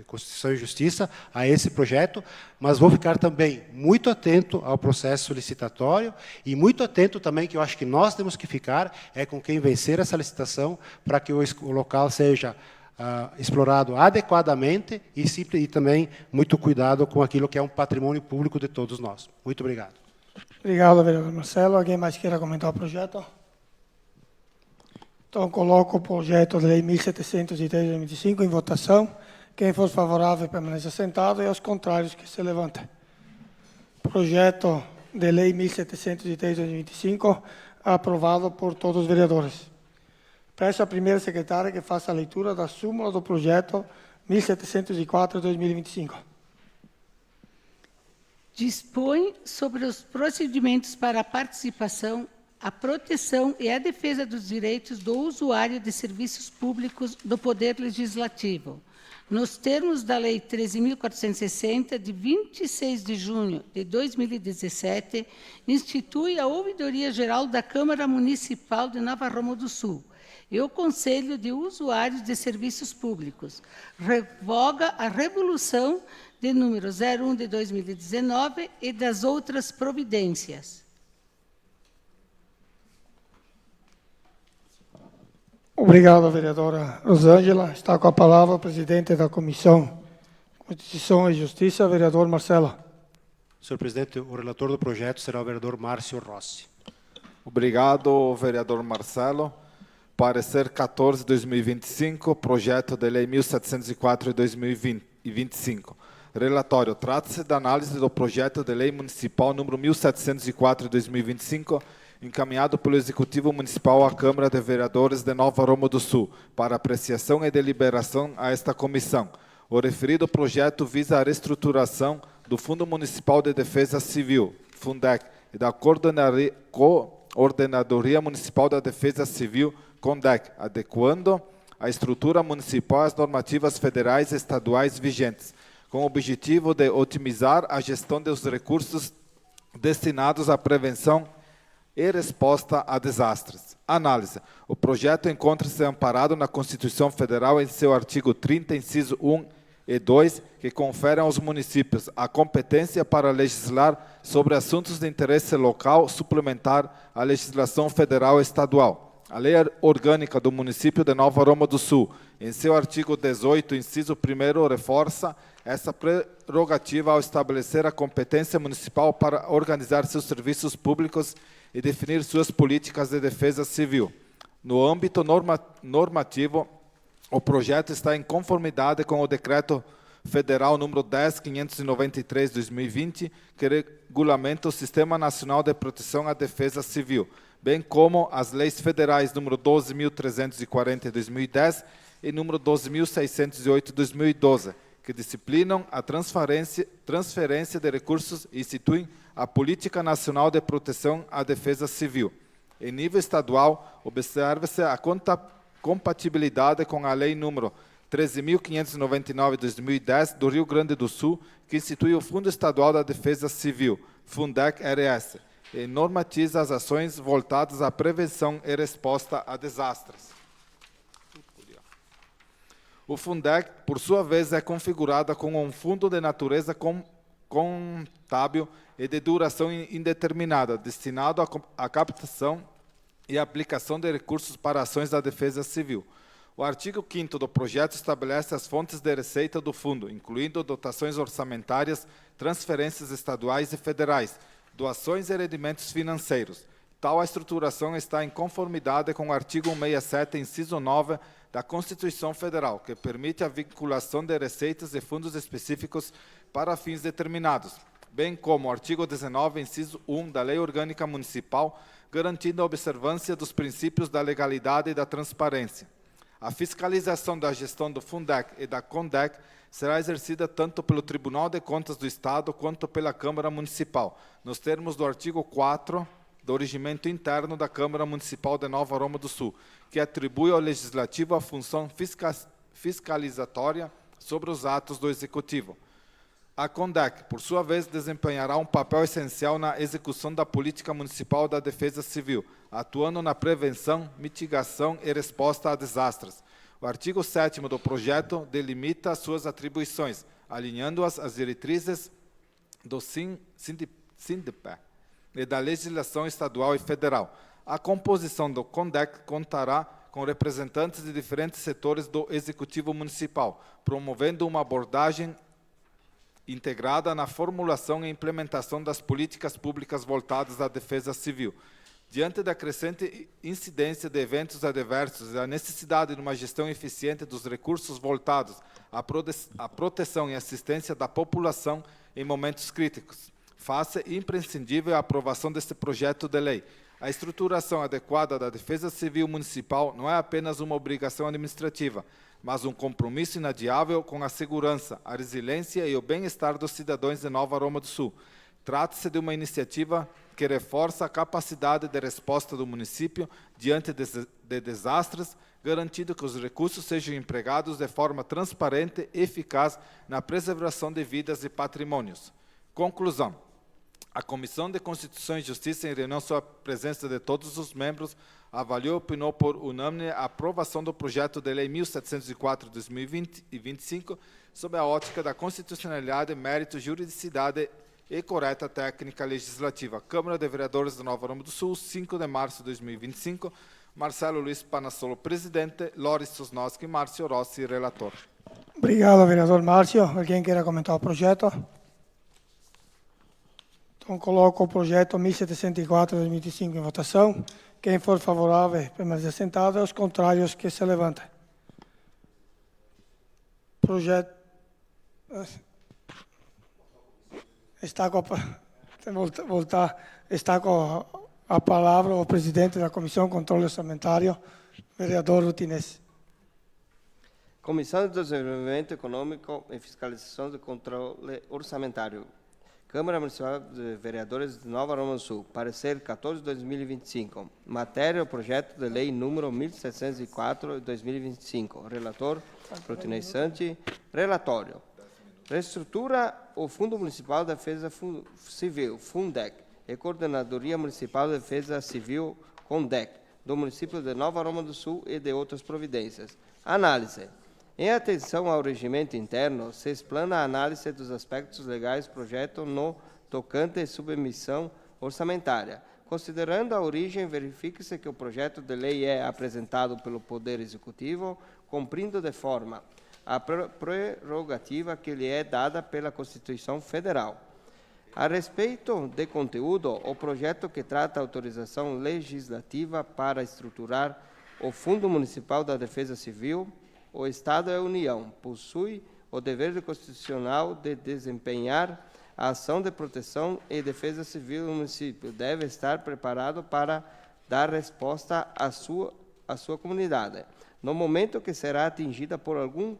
Constituição e Justiça, a esse projeto, mas vou ficar também muito atento ao processo licitatório e muito atento também, que eu acho que nós temos que ficar, com quem vencer essa licitação, para que o local seja explorado adequadamente e também muito cuidado com aquilo que é um patrimônio público de todos nós. Muito obrigado. Obrigado, vereador Marcelo. Alguém mais queira comentar o projeto? Então, coloco o projeto de lei 1710/2025 em votação. Quem for favorável, permaneça sentado, e aos contrários, que se levantem. Projeto de lei 1710/2025, aprovado por todos os vereadores. Peço à primeira secretária que faça a leitura da súmula do projeto 1704/2025. Dispõe sobre os procedimentos para a participação, a proteção e a defesa dos direitos do usuário de serviços públicos do Poder Legislativo, nos termos da Lei 13.460, de 26 de junho de 2017, institui a Ouvidoria Geral da Câmara Municipal de Nova Roma do Sul e o Conselho de Usuários de Serviços Públicos. Revoga a Resolução de número 01 de 2019 e das outras providências. Obrigado, vereadora Rosângela. Está com a palavra o presidente da Comissão Constituição e Justiça, vereador Marcelo. Senhor presidente, o relator do projeto será o vereador Márcio Rossi. Obrigado, vereador Marcelo. Parecer 14/2025, projeto de lei 1704/2025. Relatório. Trata-se da análise do projeto de lei municipal número 1704/2025, encaminhado pelo Executivo Municipal à Câmara de Vereadores de Nova Roma do Sul, para apreciação e deliberação a esta comissão. O referido projeto visa a reestruturação do Fundo Municipal de Defesa Civil, Fundec, e da Coordenadoria Municipal da Defesa Civil, CONDEC, adequando a estrutura municipal às normativas federais e estaduais vigentes, com o objetivo de otimizar a gestão dos recursos destinados à prevenção e resposta a desastres. Análise. O projeto encontra-se amparado na Constituição Federal em seu artigo 30, inciso 1 e 2, que conferem aos municípios a competência para legislar sobre assuntos de interesse local suplementar à legislação federal e estadual. A Lei Orgânica do Município de Nova Roma do Sul, em seu artigo 18, inciso 1º, reforça essa prerrogativa ao estabelecer a competência municipal para organizar seus serviços públicos e definir suas políticas de defesa civil. No âmbito normativo, o projeto está em conformidade com o Decreto Federal número 10.593/2020, que regulamenta o Sistema Nacional de Proteção à Defesa Civil, bem como as leis federais número 12.340/2010 e número 12.608/2012, que disciplinam a transferência de recursos e instituem a Política Nacional de Proteção à Defesa Civil. Em nível estadual, observa-se a compatibilidade com a Lei número 13.599/2010 do Rio Grande do Sul, que institui o Fundo Estadual da Defesa Civil, Fundec-RS, e normatiza as ações voltadas à prevenção e resposta a desastres. O Fundec, por sua vez, é configurada como um fundo de natureza contábil e de duração indeterminada, destinado à captação e aplicação de recursos para ações da defesa civil. O artigo 5º do projeto estabelece as fontes de receita do fundo, incluindo dotações orçamentárias, transferências estaduais e federais, doações e rendimentos financeiros. Tal estruturação está em conformidade com o artigo 167, inciso 9, da Constituição Federal, que permite a vinculação de receitas e fundos específicos para fins determinados, bem como o artigo 19, inciso 1, da Lei Orgânica Municipal, garantindo a observância dos princípios da legalidade e da transparência. A fiscalização da gestão do Fundec e da CONDEC será exercida tanto pelo Tribunal de Contas do Estado quanto pela Câmara Municipal, nos termos do artigo 4 do Regimento Interno da Câmara Municipal de Nova Roma do Sul, que atribui ao Legislativo a função fiscalizatória sobre os atos do Executivo. A CONDEC, por sua vez, desempenhará um papel essencial na execução da Política Municipal da Defesa Civil, atuando na prevenção, mitigação e resposta a desastres. O artigo 7º do projeto delimita suas atribuições, alinhando-as às diretrizes do SINDEPE e da legislação estadual e federal. A composição do CONDEC contará com representantes de diferentes setores do Executivo Municipal, promovendo uma abordagem integrada na formulação e implementação das políticas públicas voltadas à defesa civil. Diante da crescente incidência de eventos adversos e a necessidade de uma gestão eficiente dos recursos voltados à proteção e assistência da população em momentos críticos, faz-se imprescindível a aprovação deste projeto de lei. A estruturação adequada da Defesa Civil Municipal não é apenas uma obrigação administrativa, mas um compromisso inadiável com a segurança, a resiliência e o bem-estar dos cidadãos de Nova Roma do Sul. Trata-se de uma iniciativa que reforça a capacidade de resposta do município diante de desastres, garantindo que os recursos sejam empregados de forma transparente e eficaz na preservação de vidas e patrimônios. Conclusão. A Comissão de Constituição e Justiça, em reunião sob a presença de todos os membros, avaliou e opinou por unânime a aprovação do projeto de lei 1704/2025 sob a ótica da constitucionalidade, mérito, juridicidade e correta técnica legislativa. Câmara de Vereadores de Nova Roma do Sul, 5 de março de 2025. Marcelo Luiz Panassolo, presidente. Loris Sosnowski, Márcio Rossi, relator. Obrigado, vereador Márcio. Alguém queira comentar o projeto? Então, coloco o projeto 1704/2025 em votação. Quem for favorável, permaneça sentado. E os contrários, que se levantem. Projeto... Está com a palavra o presidente da Comissão de Controle Orçamentário, vereador Rutinesi. Comissão de Desenvolvimento Econômico e Fiscalização de Controle Orçamentário. Câmara Municipal de Vereadores de Nova Roma do Sul. Parecer 14/2025. Matéria, o projeto de lei número 1704/2025. Relator, Rutinesi Santi. Relatório. Reestrutura o Fundo Municipal de Defesa Civil, Fundec, e Coordenadoria Municipal de Defesa Civil, CONDEC, do município de Nova Roma do Sul e de outras providências. Análise. Em atenção ao regimento interno, se explana a análise dos aspectos legais do projeto no tocante à submissão orçamentária. Considerando a origem, verifica-se que o projeto de lei é apresentado pelo Poder Executivo, cumprindo de forma a prerrogativa que lhe é dada pela Constituição Federal. A respeito de conteúdo, o projeto que trata a autorização legislativa para estruturar o Fundo Municipal da Defesa Civil, o Estado e a União possui o dever constitucional de desempenhar a ação de proteção e defesa civil do município. Deve estar preparado para dar resposta à sua comunidade, no momento que será atingida por algum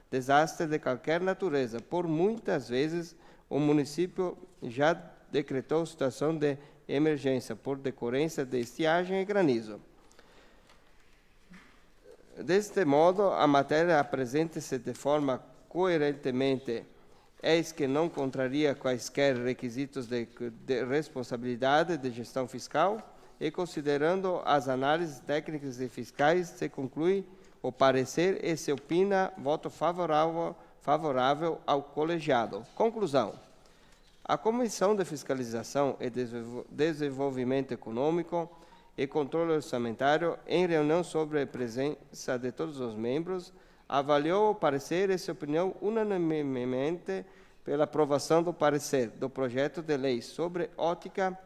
desastre de qualquer natureza. Por muitas vezes, o município já decretou situação de emergência por decorrência de estiagem e granizo. Deste modo, a matéria apresenta-se de forma coerentemente, eis que não contraria quaisquer requisitos de responsabilidade de gestão fiscal, e considerando as análises técnicas e fiscais, se conclui o parecer e se opina voto favorável ao colegiado. Conclusão. A Comissão de Fiscalização e Desenvolvimento Econômico e Controle Orçamentário, em reunião sobre a presença de todos os membros, avaliou o parecer e se opinião unanimemente pela aprovação do parecer do projeto de lei sobre ótica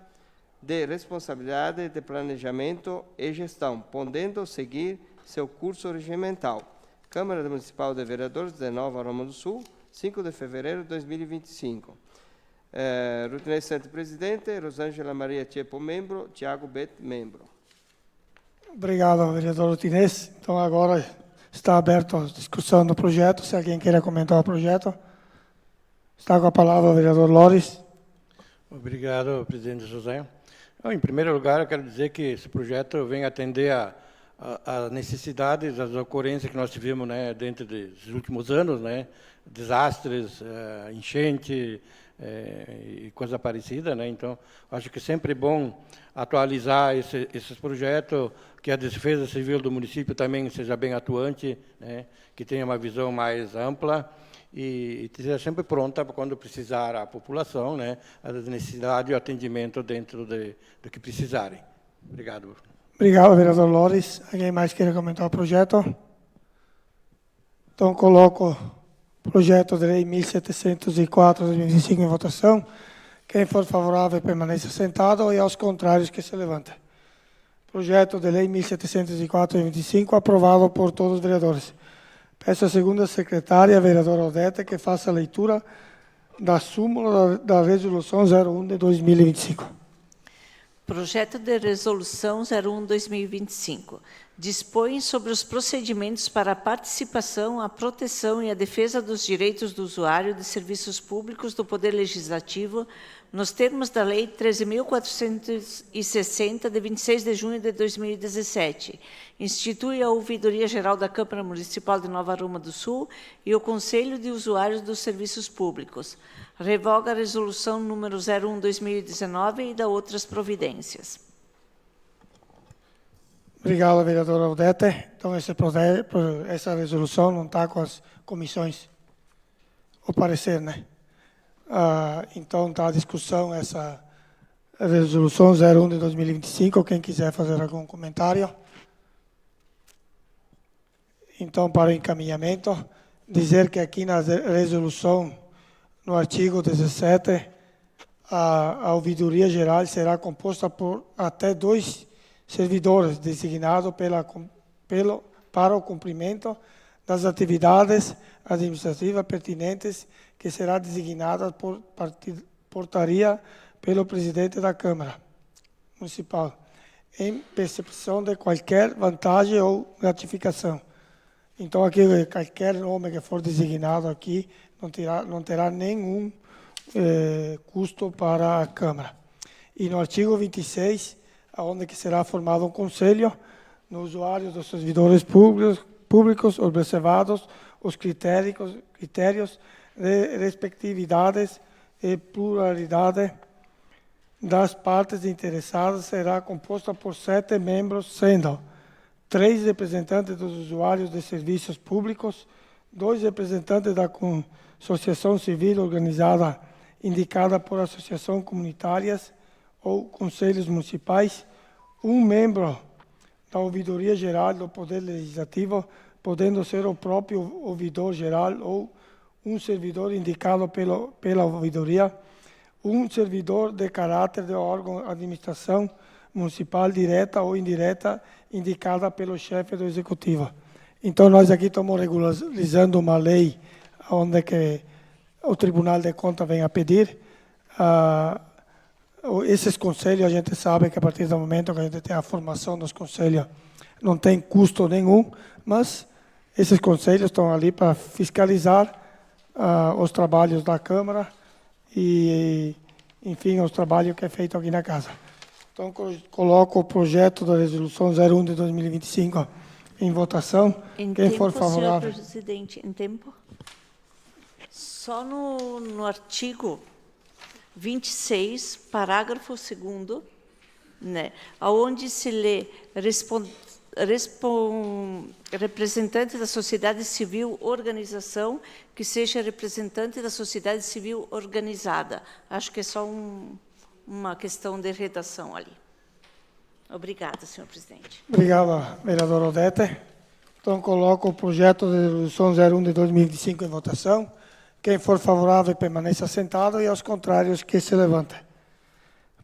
de responsabilidade de planejamento e gestão, podendo seguir seu curso regimental. Câmara Municipal de Vereadores de Nova Roma do Sul, 5 de fevereiro de 2025. Rutinesi Santi, presidente. Rosângela Maria Tiepo, membro. Tiago Bet, membro. Obrigado, vereador Rutinesi. Então, agora está aberta a discussão do projeto. Se alguém queira comentar o projeto. Está com a palavra o vereador Loris. Obrigado, presidente José. Em primeiro lugar, eu quero dizer que esse projeto vem atender a necessidades, as ocorrências que nós tivemos, né, dentro dos últimos anos, né, desastres, enchente e coisa parecida, né. Então, acho que sempre é bom atualizar esses projetos, que a defesa civil do município também seja bem atuante, né, que tenha uma visão mais ampla e esteja sempre pronta para quando precisar a população, né, as necessidades e o atendimento dentro do que precisarem. Obrigado. Obrigado, vereador Loris. Alguém mais queira comentar o projeto? Então, coloco o projeto de lei 1704/2025 em votação. Quem for favorável, permaneça sentado, e aos contrários, que se levantem. Projeto de lei 1704/2025, aprovado por todos os vereadores. Peço à segunda secretária, a vereadora Odete, que faça a leitura da súmula da resolução 01 de 2025. Projeto de Resolução 01/2025. Dispõe sobre os procedimentos para a participação, a proteção e a defesa dos direitos do usuário de serviços públicos do Poder Legislativo, nos termos da Lei 13.460, de 26 de junho de 2017. Institui a Ouvidoria Geral da Câmara Municipal de Nova Aroma do Sul e o Conselho de Usuários dos Serviços Públicos. Revoga a Resolução número 01/2019 e dá outras providências. Obrigado, vereadora Odete. Então, essa resolução não está com as comissões, o parecer, né? Então, está à discussão essa resolução 01/2025. Quem quiser fazer algum comentário. Então, para o encaminhamento, dizer que aqui na resolução, no artigo 17, a ouvidoria geral será composta por até 2 servidores designados para o cumprimento das atividades administrativas pertinentes, que será designada por portaria pelo presidente da Câmara Municipal, em percepção de qualquer vantagem ou gratificação. Então, aqui, qualquer nome que for designado aqui não terá nenhum custo para a Câmara. E no artigo 26, onde que será formado um conselho, nos usuários dos servidores públicos observados os critérios de respectividade e pluralidade das partes interessadas, será composta por 7 membros, sendo 3 representantes dos usuários de serviços públicos, 2 representantes da associação civil organizada indicada por associações comunitárias ou conselhos municipais, 1 membro da Ouvidoria Geral do Poder Legislativo, podendo ser o próprio ouvidor geral ou um servidor indicado pela ouvidoria, 1 servidor de caráter de órgão de administração municipal direta ou indireta, indicada pelo chefe do executivo. Então, nós aqui estamos regularizando uma lei onde que o Tribunal de Contas vem a pedir. Esses conselhos, a gente sabe que a partir do momento que a gente tem a formação dos conselhos, não tem custo nenhum, mas esses conselhos estão ali para fiscalizar os trabalhos da Câmara e, enfim, os trabalhos que é feito aqui na casa. Então, coloco o projeto da resolução 01/2025 em votação. Quem for favorável. Senhor presidente, em tempo. Só no artigo 26, parágrafo 2º, né, onde se lê representante da sociedade civil organização, que seja representante da sociedade civil organizada. Acho que é só uma questão de redação ali. Obrigada, senhor presidente. Obrigado, vereadora Odete. Então, coloco o projeto de resolução 01/2025 em votação. Quem for favorável, permaneça sentado, e aos contrários, que se levante.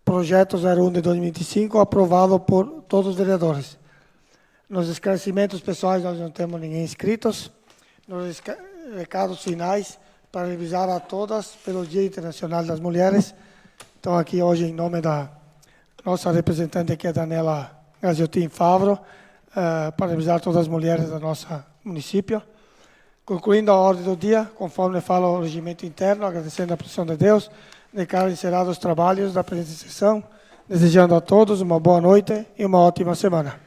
Projeto 01/2025, aprovado por todos os vereadores. Nos esclarecimentos pessoais, nós não temos ninguém inscritos. Nos recados finais, para revisar a todas pelo Dia Internacional das Mulheres. Então, aqui hoje, em nome da nossa representante aqui, a Daniela Gaziotin Favro, para revisar todas as mulheres do nosso município. Concluindo a ordem do dia, conforme fala o regimento interno, agradecendo a pressão de Deus, declaro encerrados os trabalhos da presente sessão, desejando a todos uma boa noite e uma ótima semana.